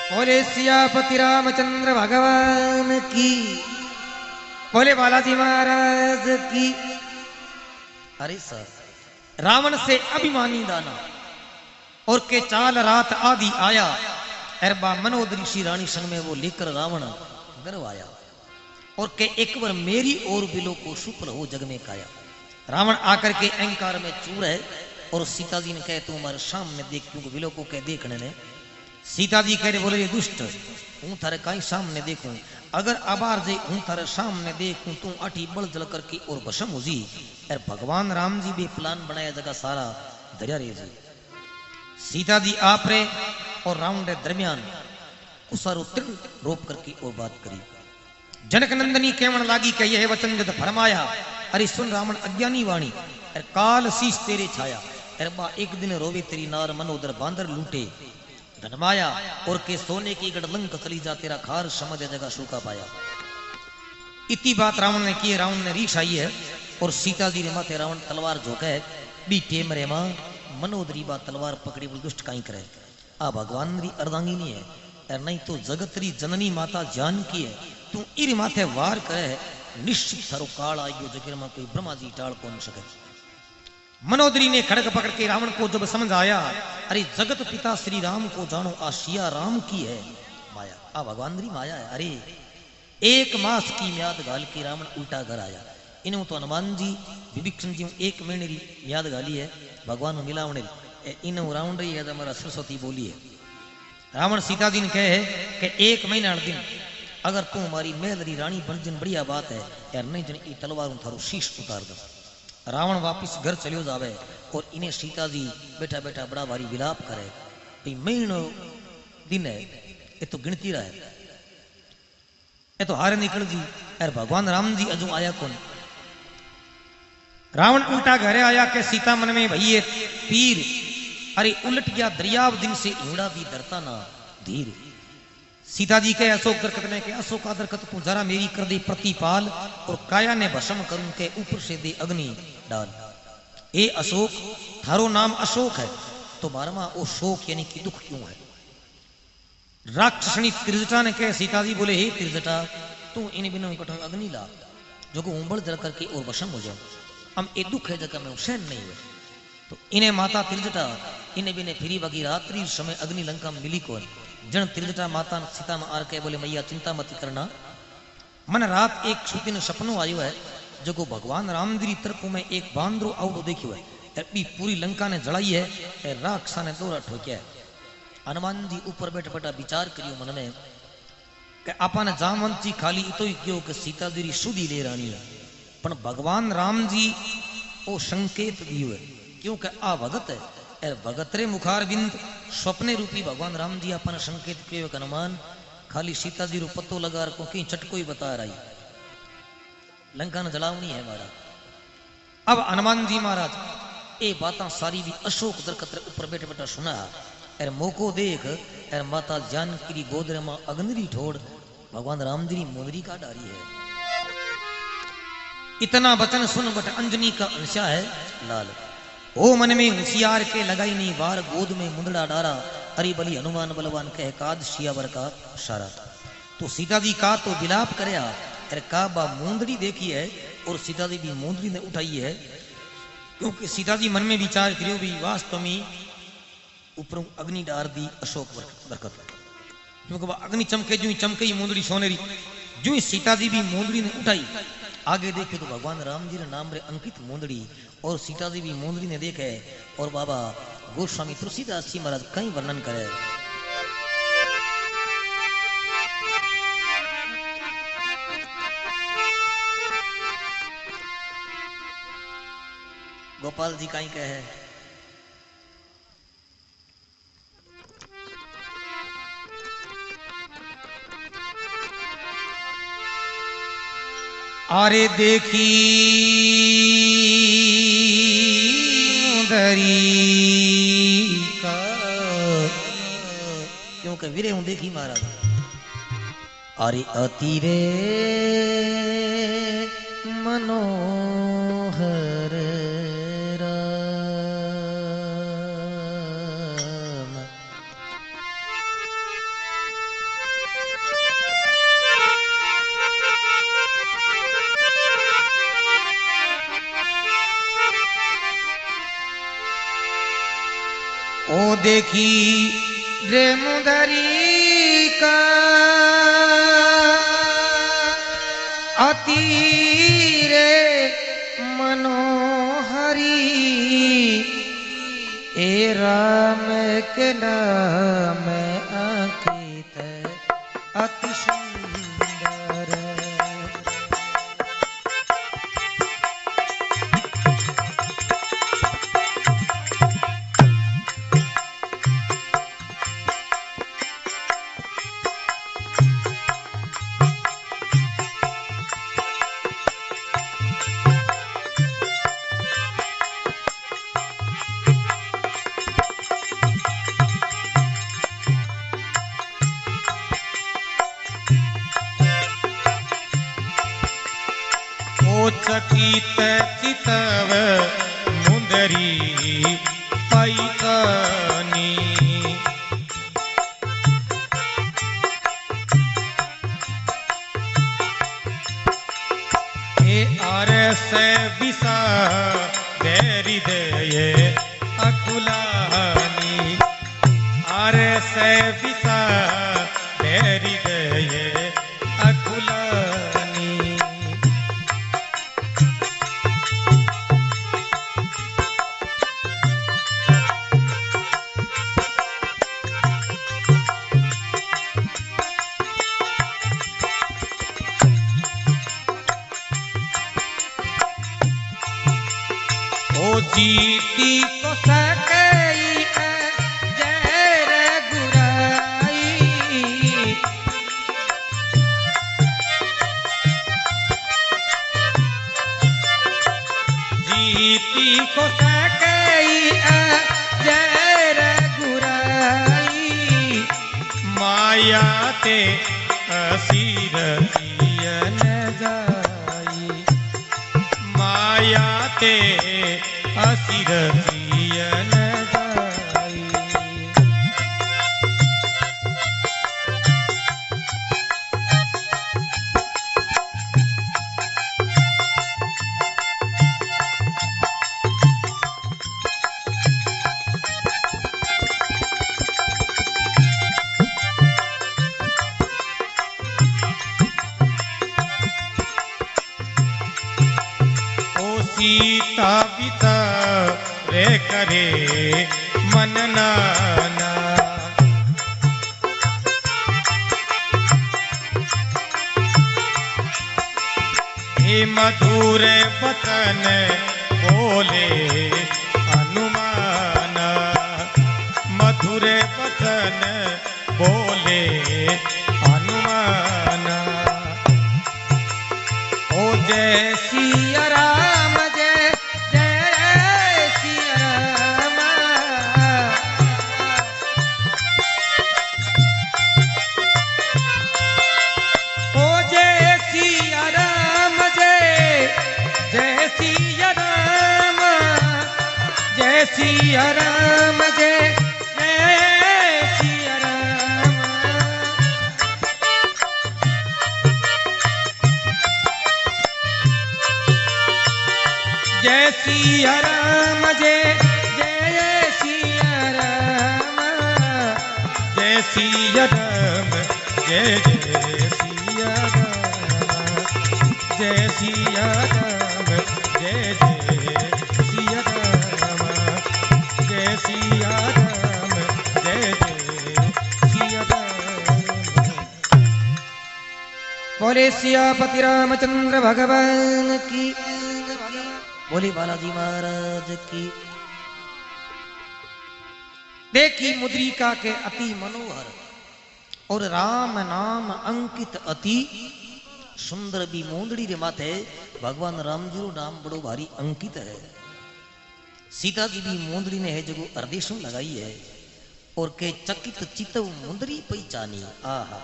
बोले सियापति रामचंद्र भगवान की, बोले बालाजी महाराज की। अरे सर रावण से अभिमानी दाना और के चाल रात आदि आया, अरबा मनोदरी श्री रानी सन में वो लेकर रावण गर्व आया, और के एक बार मेरी और बिलो को शुक्ल हो जग में काया। रावण आकर के अहंकार में चूर है, और सीता जी ने कहे तू हमारे सामने देख, क्योंकि बिलो को कह देखने ने। सीता जी कह रहे बोले ये दुष्ट, हूं थारे कहीं सामने देखूं, अगर आबार जे हूं थारे सामने देखूं तू अठी बल जल करके और भस्म हो जी। और भगवान राम जी भी प्लान बनाया जगह सारा दरिया रे जी। सीता जी आप रे और रावण रे दरमियान कुसारो तृण रोप करके और बात करी। जनक नंदनी केवण लागी के यह वचन जद फरमाया, अरे सुन रावण अज्ञानी वाणी, और काल शीश तेरे छाया। अरे बा एक दिन रोवे तेरी नार मनोदर बांदर लूटे धनमाया, और के सोने की गढ़लंक चली जा तेरा खार समझ जगह सूखा पाया। इतनी बात रावण ने की, रावण ने रीछ आई है, और सीता जी ने माथे रावण तलवार झोंका है। बीटे मरे मां मनोदरी बा तलवार पकड़ी बोल दुष्ट काई करे। आ भगवान री अर्धांगिनी है, और नहीं तो जगतरी जननी माता जान की है। तू इर माथे वार करे, निश्चित थारो काल आयो जगीर में कोई ब्रह्मा जी टाल कौन सके। मनोदरी ने खड़ग पकड़ के रावण को जब समझ आया, अरे जगत पिता श्री राम को जानो, आ सिया राम की है माया, आ भगवान री माया है। अरे एक मास की म्याद गाल के रावण उल्टा घर आया। इन्हों तो हनुमान जी विभीषण जी एक महीने री म्याद गाली है, भगवान मिलावने इन्हों रावण रही है तो हमारा सरस्वती बोली है। रावण सीता जी ने कहे कि एक महीना दिन अगर तू हमारी महल री रानी बन जिन बढ़िया बात है, यार नहीं जन ई तलवार थारो शीश उतार दो। रावण वापिस घर चलियो जावे, और इन्हें सीता जी बैठा बैठा बड़ा भारी विलाप करे, भाई महीनो दिन है ये तो गिनती रहा है, ये तो हारे निकल जी। यार भगवान राम जी अजू आया कौन। रावण उल्टा घरे आया के सीता मन में भई पीर, अरे उलट गया दरियाव दिन से ईड़ा भी डरता ना धीर। सीता जी के अशोक दरखत ने के अशोका दरखत तू जरा मेरी कर दे प्रतिपाल, और काया ने भस्म करूं के ऊपर से दे अग्नि डाल। ए अशोक थारो नाम अशोक है, तो बारमा ओ शोक यानी कि दुख क्यों है। राक्षसनी त्रिजटा ने कहे सीता जी बोले हे त्रिजटा तू इन बिना इकट्ठा अग्नि ला, जो को उंबल जल करके और भस्म हो जाओ। हम ए दुख है जगह में हुसैन नहीं है। तो इन्हें माता त्रिजटा इन्हें बिने फिरी बगी रात्रि समय अग्नि लंका में मिली कौन। जन त्रिजटा माता सीता में आर के बोले मैया चिंता मत करना, मन रात एक सुतिन सपनो आयो है, जो को भगवान राम जी तरफ में एक बांदरो आवड़ो देखियो है, अभी पूरी लंका ने जलाई है, राक्षसा ने दौरा ठोकिया है। हनुमान जी ऊपर बैठ बैठा विचार करियो मन में कि आपने जामवंत जी खाली इतो ही क्यों कि सीता जी सुधी ले रानी है, पर भगवान राम जी ओ संकेत दियो है, क्योंकि आ भगत है। भगत रे मुखार बिंद स्वप्ने रूपी भगवान राम जी अपन संकेत किए हनुमान खाली सीता जी रो पत्तो लगा को कहीं चटको ही बता रही लंका ने जलावनी है हमारा। अब हनुमान जी महाराज ये बातें सारी भी अशोक दरखत रे ऊपर बैठे बैठा सुना। एर मोको देख एर माता जानकी री गोद रे मां अग्नि ठोड़ भगवान राम जी मोदरी का डारी है। इतना वचन सुन बट अंजनी का अंशा है लाल। ओ मन में होशियार के लगाई नहीं बार गोद में मुंदड़ा डारा। अरे बली हनुमान बलवान कह काद सियावर का सारा। तो सीता जी का तो विलाप करया अरे का बा मुंदड़ी देखी है और सीता जी भी मुंदड़ी ने उठाई है। क्योंकि सीता जी मन में विचार करियो भी वास्तव में ऊपर अग्नि डार दी अशोक बरकत। क्योंकि वह अग्नि चमके जो चमके मुंदड़ी सोनेरी जो ही सीता जी भी मुंदड़ी ने उठाई। आगे देखे तो भगवान राम जी ने नाम रे अंकित मुंदड़ी और सीता जी भी मुंदड़ी ने देखे। और बाबा गोस्वामी तुलसीदास जी महाराज कई वर्णन करे। गोपाल जी कहीं कहे अरे देखी मुंदरी का। क्योंकि वीरे हूं देखी महाराज अरे अति रे मनोहर राम। ओ देखी रे मुंदरी का अति रे मनोहरी। ए राम के नाम अंकित अति सुंदर। चकित चितव मुंदरी पैतनी। हे अरस विसा देरी दये अकुलानी। अरस विसा देरी दये अकुलानी। जीती को सकई जय रे गुराई। जीती को सकई जय रे गुराई। माया ते असीर जियन जाई। माया ते असीर जियन जाई। सीता पिता रे करे मन नाना। हे मधुर बचन बोले हनुमान। मधुर बचन बोले हनुमान। ओ जय सिया राम जय सिया राम जय जय सिया राम। जय सिया राम जय जय सिया राम। जय सिया राम जय जय सिया राम। जय सिया राम जय जय सिया राम। जय सिया राम जय जय सिया राम। बोले सियापति रामचंद्र भगवान की, बोले बालाजी महाराज की। देखी मुद्रिका के अति मनोहर और राम नाम अंकित अति सुंदर भी मोंदड़ी रे माथे भगवान राम जी रो नाम बड़ो भारी अंकित है। सीता जी भी मोंदड़ी ने है जगो अर्देशों लगाई है और के चकित चितव मुंदरी पहचानी। आहा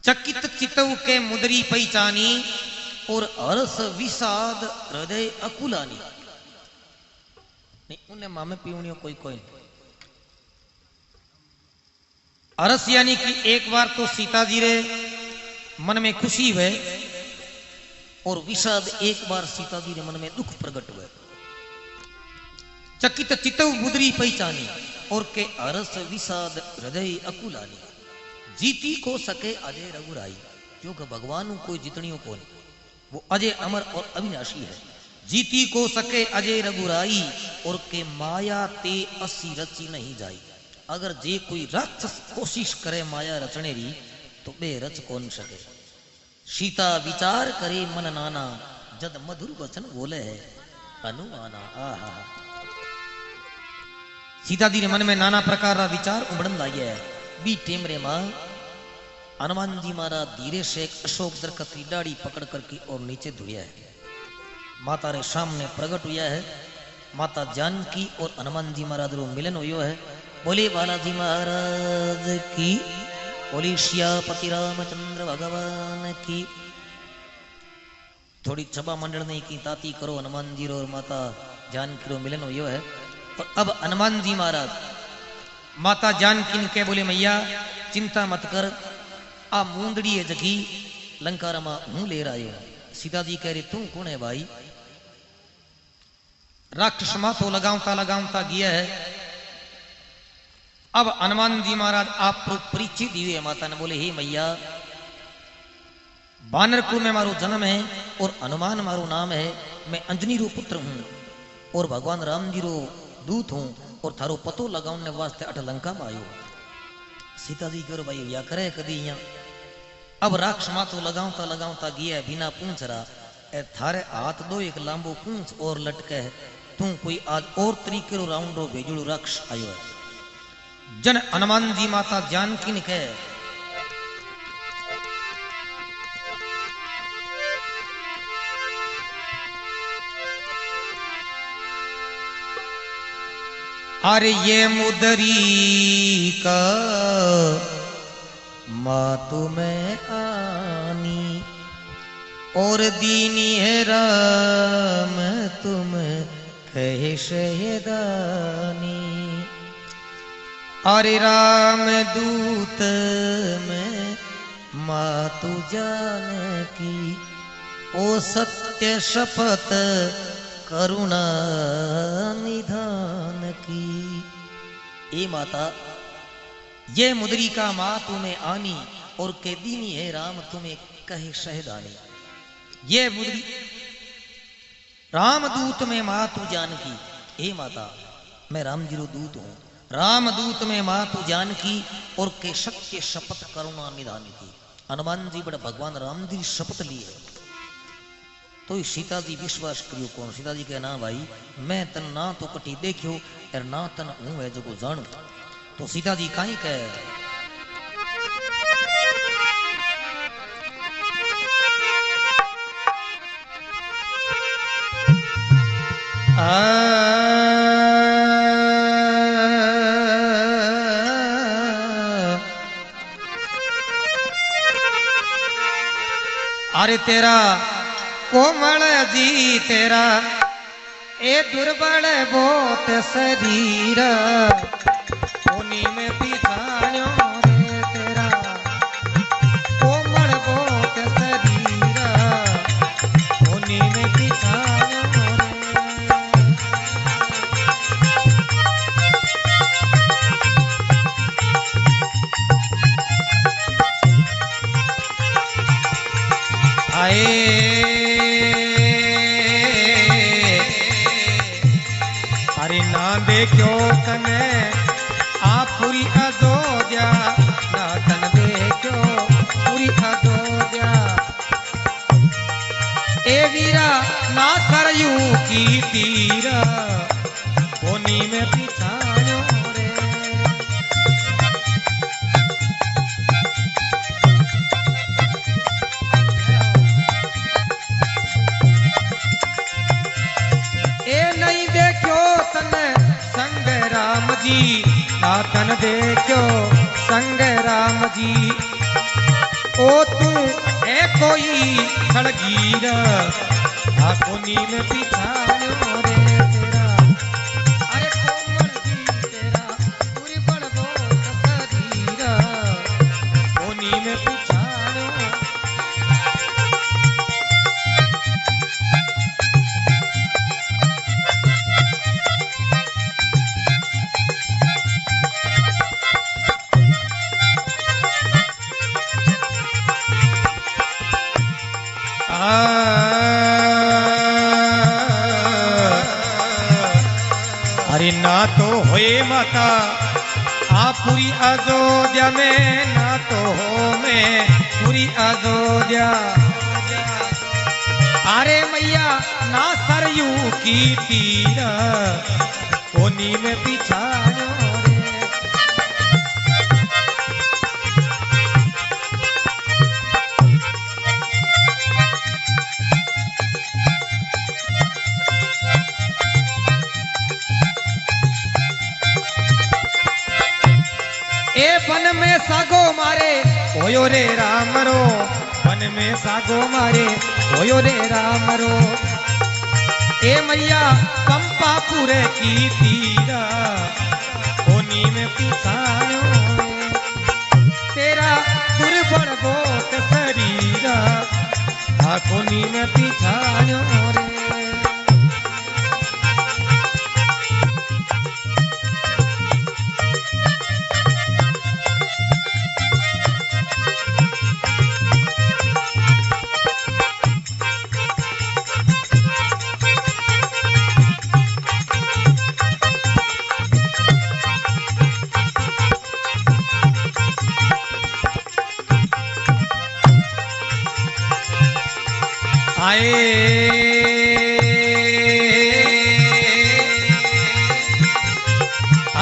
चकित चितव के मुदरी पहचानी और हर्ष विषाद हृदय अकुलानी। नहीं उन्हें मामे पीवनियों कोई कोई हर्ष यानी कि एक बार तो सीता जी रे मन में खुशी हुए और विषाद एक बार सीता जी रे मन में दुख प्रकट हुए। चकित चितव मुदरी पहचानी और के हर्ष विषाद हृदय अकुलानी। जीती को सके अजय रघुराई, क्योंकि भगवान कोई जितनियों को नहीं, वो अजय अमर और अविनाशी है। जीती को सके अजय रघुराई और के माया ते असी रची नहीं जाई। अगर जे कोई राक्षस कोशिश करे माया रचने री तो बे रच कौन सके। सीता विचार करे मन नाना, जद मधुर वचन बोले है अनुमाना। आहा सीता जी ने मन में नाना प्रकार का विचार उमड़न लागे है। बी टेम रे मां हनुमान जी महाराज धीरे से एक अशोक दरखत की डाड़ी पकड़ करके और नीचे धुया है। माता रे सामने प्रकट हुआ है। माता जानकी और हनुमान जी महाराज रो मिलन हुयो है। बोले बालाजी महाराज की, बोली सियापति रामचंद्र भगवान की। थोड़ी सभा मंडल ने की ताती करो हनुमान जी रो और माता जानकी रो मिलन हुयो है। और अब हनुमान जी महाराज माता जानकी ने कह बोले मैया चिंता मत कर, आ मूंदड़ी है जगी लंका रमा हूं ले रहा हूं। सीता जी कह रहे तू कौन है भाई। राक्षस माथो लगावता गया है। अब हनुमान जी महाराज आप परिचित दिए। माता ने बोले हे मैया बानरकुल में मारो जन्म है और हनुमान मारो नाम है। मैं अंजनी रो पुत्र हूं और भगवान राम जी रो दूत हूं और थारो पतो लगाने वास्ते अठ लंका में आयो। सीता जी करो भाई या करे कदी यहाँ। अब राक्ष माथो लगावता गया बिना पूंछ रहा। थारे हाथ दो एक लांबो पूंछ और लटके है। तू कोई आज और तरीके रो राउंड रो भेजुड़ो राक्ष आयो है। जन हनुमान जी माता जानकी ने कहे अरे ये मुदरी का मातु में आनी और दीनी है राम तुम कहे शहदानी। अरे राम दूत में मातु जानकी ओ सत्य शपथ करुणा निधान की। ए माता ये मुदरी का माँ तुम्हें आनी और के दीनी है राम तुम्हें कहे शहदानी। ये मुदरी रामदूत में माँ तू जानकी। हे माता मैं राम जी रो दूत हूं। रामदूत में माँ तू जानकी और के सत्य शपथ करुणा निधान की। हनुमान जी बड़े भगवान राम जी शपथ ली है तो सीता जी विश्वास करियो कौन। सीता जी कहे ना भाई मैं तन ना तो कटी देखियो और ना तन हूं है जो जानू। तो सीता जी काई कहे अरे तेरा कोमल जी तेरा ए दुर्बल बहुत शरीर उन्हीं में पिछाड़ो रे तेरा कोमल बहुत शरीर उन्हीं में पिछाड़ो आए अरे ना देखो तने आप पूरी अयोध्या ना तन देखो पूरी अयोध्या ए वीरा ना सरयू की तीर कोनी में पिछाड़ो रे ए नहीं देखो तने संग राम जी नातन देखो संग राम जी ओ तू है कोई खड़गीर कोनी में पिछाड़ो रे तेरा अरे कोमल जी तेरा पूरी बड़बो शरीर कोनी में पिछाड़ो अरे ना तो होए माता आप पूरी अयोध्या में ना तो हो मैं पूरी अयोध्या अरे मैया ना सरयू की तीर कोनी में पिछाड़ो रे ए वन में सागो मारे होयो रे राम रो वन में सागो मारे होयो रे राम रो ए मैया पंपापुरे की तीरा कोनी में पिछाड़ो तेरा दुर्बल बहुत शरीर कोनी में पिछाड़ो रे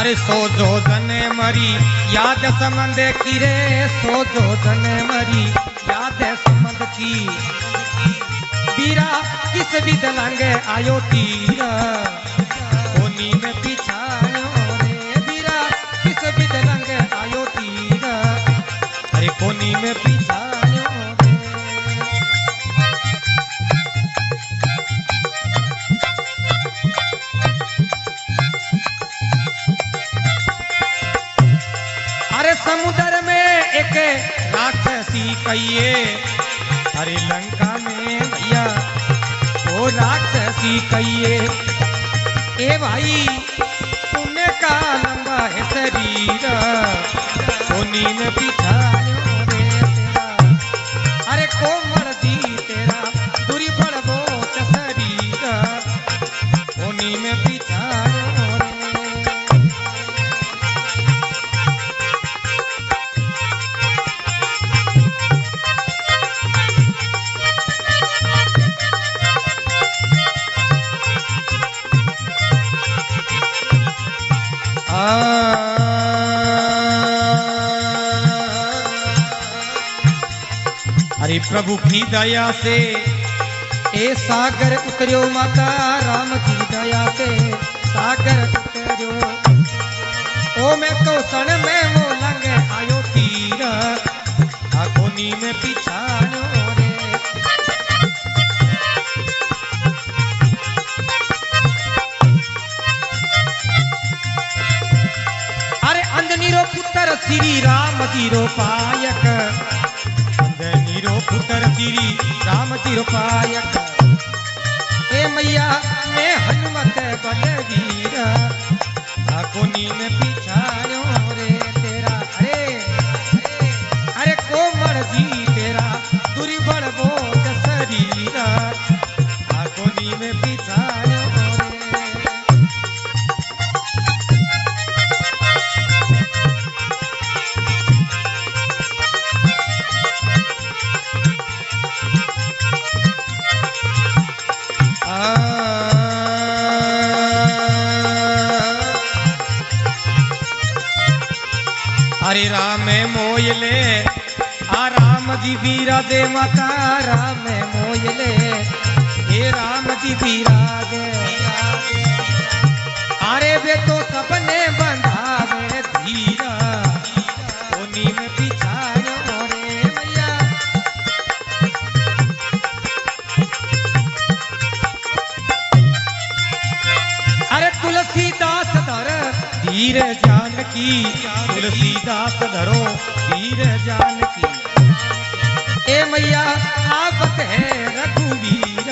अरे सो जो जने मरी याद संबंध की रे सो जो जने मरी याद संबंध की बीरा किस भी दलंगे आयो तीरा कोनी में पिछाड़ो रे बीरा किस भी दलंगे आयो तीरा अरे कोनी में पिछाड़ो समुद्र में एक राक्षसी कहिए अरे लंका में भैया वो राक्षसी कहिए ए भाई पुण्य का लंबा है शरीर कोनी में पिछाड़ो रे तेरा अरे कोमल जी तेरा दूरी बड़बो शरीर कोनी में पिछाड़ो रे हरि प्रभु की दया से ए सागर उतरियो माता राम की दया से सागर उतरियो ओ मैं तो सन में वो लंग आयो तीर कोनी में पिछाड़ो रे श्री राम जीरो पायक नीरो पुत्र श्री राम जीरो पायक ए मैया मैं हनुमत बलवीर कोनी में पिछाड़ो रे तेरा अरे कोमल जी तेरा दुर्बल बोध शरीर कोनी में पिछाड़ो हरे राम मोयले आ राम जी बीरा दे माता राम मोयले हे राम जी बीरा दे अरे वे तो सबने बंधावे धीरा कोनी में पिछाड़ो रे मैया अरे तुलसीदास धर धीर जानकी तुलसीदास धरो धीर जानकी ए मैया आवत है रघुवीर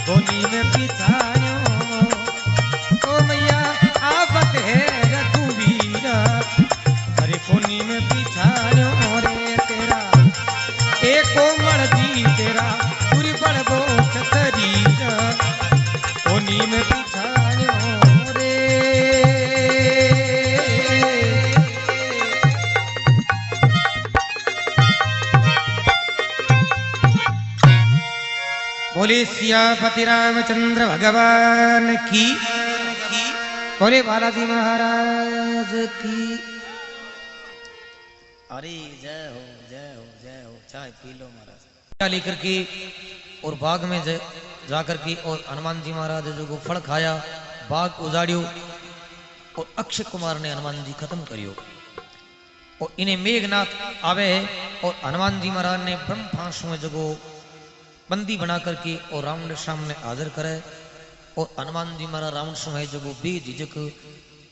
कोनी में पिछाड़ो ओ मैया आवत है रघुवीर अरे कोनी में पिछाड़ो रे तेरा ए कोमल जी तेरा दुर्बल बोध शरीर कोनी में पिछाड़ो रे बोले सियापति रामचंद्र भगवान की बोले बालाजी महाराज की अरे जय हो जय हो जय हो चाय पी लो महाराज लेकर के और बाग में जाकर के और हनुमान जी महाराज जो को फल खाया बाग उजाड़ियो और अक्षय कुमार ने हनुमान जी खत्म करियो और इन्हें मेघनाथ आवे है और हनुमान जी महाराज ने ब्रह्म फांसु में जगो बंदी बना करके और रावण के सामने हाजिर करे और हनुमान जी महाराज रावण समय जो बेझिझक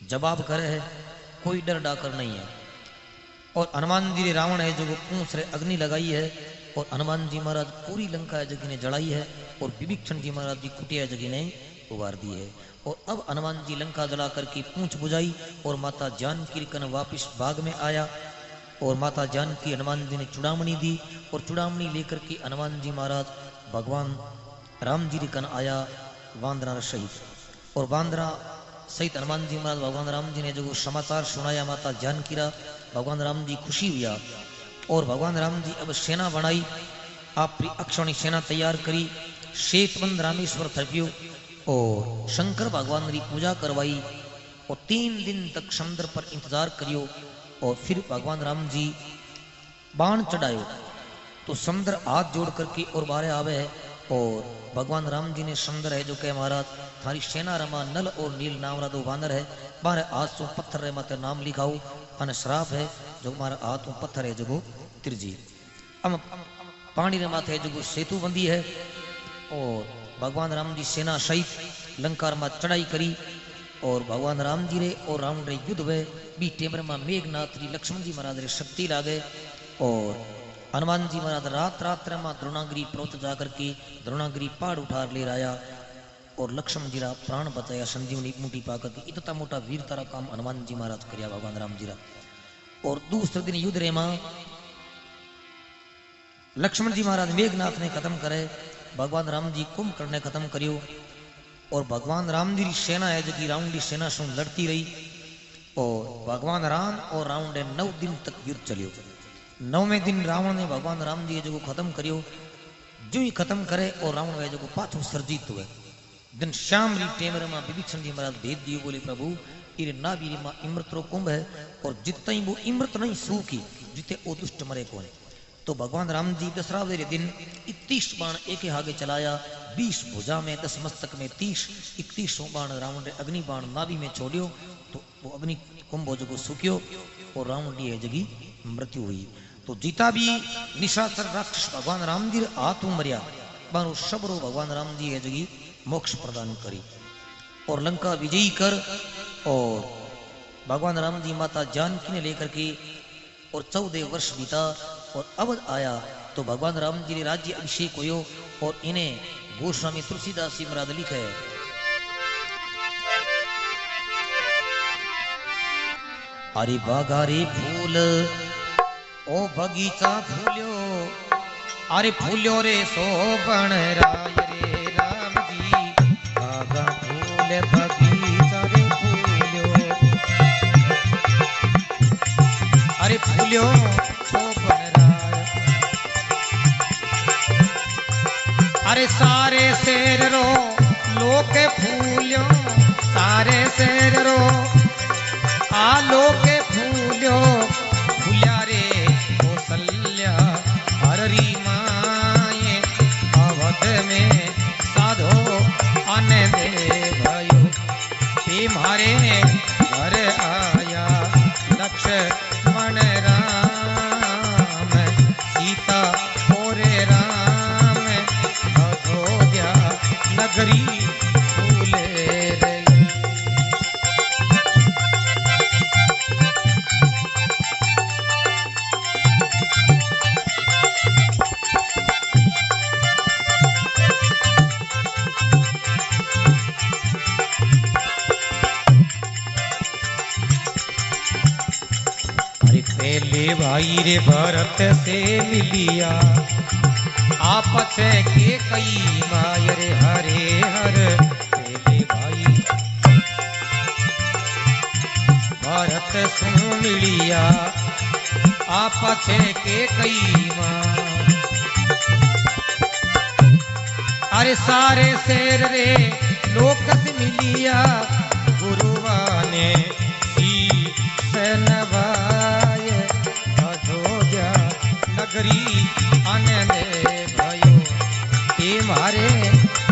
जवाब करे है, कोई डर डाकर नहीं है। और हनुमान जी ने रावण है जो पूंछ रे अग्नि लगाई है और हनुमान जी महाराज पूरी लंका है जगह ने जलाई है और विभीषण जी महाराज की कुटिया जगह ने उबार दी है। और अब हनुमान जी लंका जला करके पूंछ बुझाई और माता जानकी कन वापिस बाग में आया और माता जानकी हनुमान जी ने चुड़ामणि दी और चुड़ामणि लेकर के हनुमान जी महाराज भगवान राम जी कन आया वांदरा सहित और वांदरा सहित हनुमान जी महाराज भगवान राम जी ने जो समाचार सुनाया माता जानकी रा भगवान राम जी खुशी हुआ और भगवान राम जी अब सेना बनाई आप अक्षौणी सेना तैयार करी श्वेतबंध रामेश्वर थप्यो और शंकर भगवान की पूजा करवाई और 3 दिन तक समुद्र पर इंतजार करियो और फिर भगवान राम जी बाण चढ़ायो तो समुद्र हाथ जोड़ करके और बारे आवे है और भगवान राम जी ने समुद्र है जो कहे महाराज थारी सेना रमा नल और नील नाम रा 2 बानर है बारे हाथ से पत्थर रे माते नाम लिखाओ अने श्राप है जो हमारा हाथ में पत्थर है जो तिरजी अब पानी रे माथे जो सेतु बंदी है और भगवान राम जी सेना सहित लंका में चढ़ाई करी और भगवान राम जी रे और रावण रे युद्ध हुए बी टेमर में मेघनाथ जी लक्ष्मण जी महाराज रे शक्ति लागे और हनुमान जी महाराज रात में द्रोणागिरी पर्वत जाकर के द्रोणागिरी पहाड़ उठार ले आया और लक्ष्मण जी रा प्राण बचाया संजीवनी मुठी पाकर के इतना मोटा वीरता रा काम हनुमान जी महाराज करिया भगवान राम जी रा। और दूसरे दिन युद्ध रे मां लक्ष्मण जी महाराज मेघनाथ ने खत्म करे भगवान राम जी कुंभकर्ण ने खत्म करियो और भगवान राम जी की सेना है जो रावण की सेना से लड़ती रही और भगवान राम और रावण ने 9 दिन तक युद्ध चलियो। 9वें दिन रावण ने भगवान राम जी जो खत्म करियो जो ही खत्म करे और रावण वे जो पाछो सर्जित हुए दिन श्याम री टेमर में विभीषण जी महाराज भेद दियो बोले प्रभु इरे नाभि में इमृत रो कुंभ है और जितने वो इमृत नहीं सूखी जिते वो दुष्ट मरे कौन। तो भगवान राम जी दसरा रे दिन 31 बाण एक आगे चलाया 20 भुजा में 10 मस्तक में 30 31 बाण रावण रे अग्नि बाण नाभि में छोड़ियो तो वो अग्नि कुंभ जो सूख्यो और रावण की जगी मृत्यु हुई। तो जीता भी निशाचर राक्षस भगवान राम जी हाथ मरिया बारो सबरो भगवान राम जी है जगी मोक्ष प्रदान करी और लंका विजयी कर और भगवान राम जी माता जानकी ने लेकर के और 14 वर्ष बीता और अवध आया तो भगवान राम जी ने राज्य अभिषेक हुयो और इन्हें गोस्वामी तुलसीदास जी महाराज लिखे अरे बागारे फूल ओ बगीचा फूल्यो अरे फूल्यो रे शोभन राय रे राम जी बागा फूल बगीचा रे फूल्यो अरे फूल्यो शोभन राय अरे सारे शेर रो लोके फूल्यो सारे शेर रो आलो के फूल्यो फूल्या रे कौशल्या हररी माये अवध में साधो आने दे भयो ते मारे घर आया लक्ष्मण राम सीता मोरे राम अयोध्या नगरी फूले रे पहले भाई रे भरत से मिलिया आपस के कई माय रे हरे हर पहले भाई भरत से मिलिया आपस के कई माँ अरे सारे शेर रे लोक से मिलिया गुरुवाने नवाय अयोध्या नगरी आनंद भयो ते मारे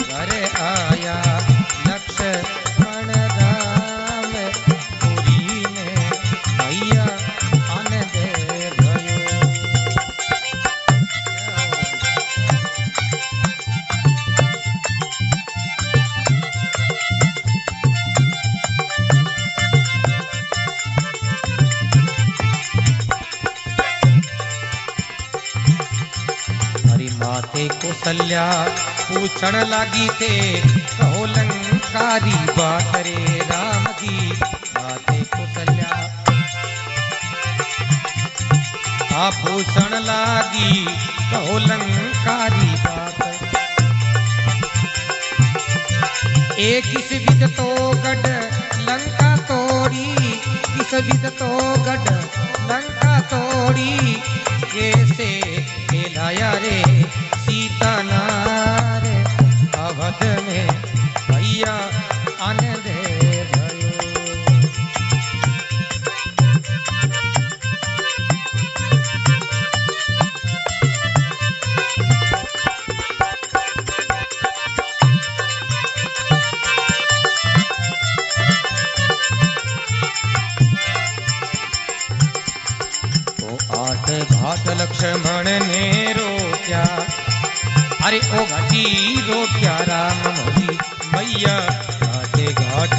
घर आया लक्ष्मण राम पुरी में भैया आनंद भयो माते कौशल्या पूछण लागी थे कहो लंकारी बात रे राम जी माते कौशल्या आ पूछण लागी कहो लंकारी बात एक किस विद तो गढ़ लंका तोड़ी किस विद तो गढ़ लंका तोड़ी कैसे लाया रे सीता नार अवध में भैया आनंद भयो आठ घाट लक्ष्मण ने रोक्या अरे ओ घाटी रोक्या राम मोदी मैया आठे घाट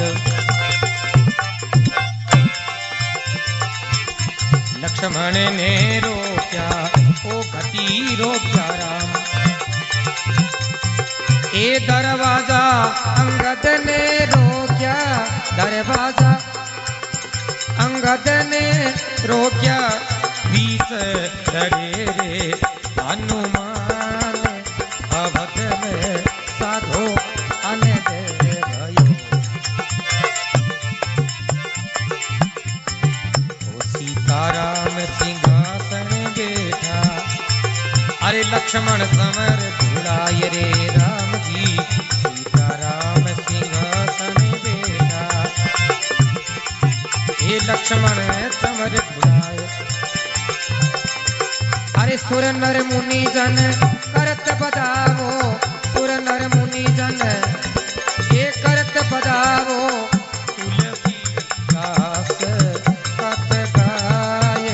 लक्ष्मण ने रोक्या ओ घाटी रोक्या राम ए दरवाजा अंगद ने रोक्या दरवाजा अंगद ने रोक्या बीच डरे रे हनुमान अवध में साधो आने दे भयो ओ सीताराम सिंहासन बैठा अरे लक्ष्मण समर धुलाय रे राम जी सीताराम सिंहासन बैठा हे लक्ष्मण समर धुलाय अरे सुर नर मुनि जन करत बजावो सुर नर मुनि जन ये करत बजावो तुलसीदास कत गाय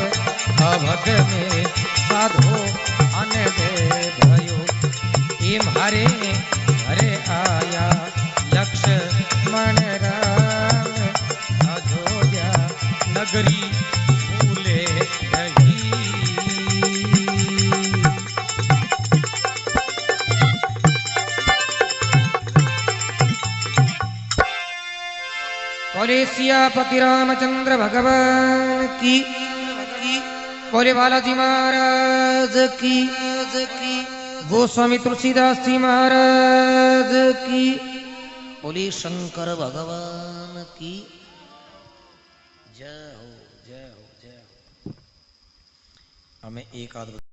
अवध में साधो आनंद भयो ये मारे घरे आया लक्ष्मण राम अयोध्या नगरी भूले रही। बोले सियापति रामचंद्र भगवान की, बोले बालाजी महाराज की, गोस्वामी तुलसीदास जी महाराज की, बोले शंकर भगवान की जय हो, जय हो, जय हो। हमें एक आध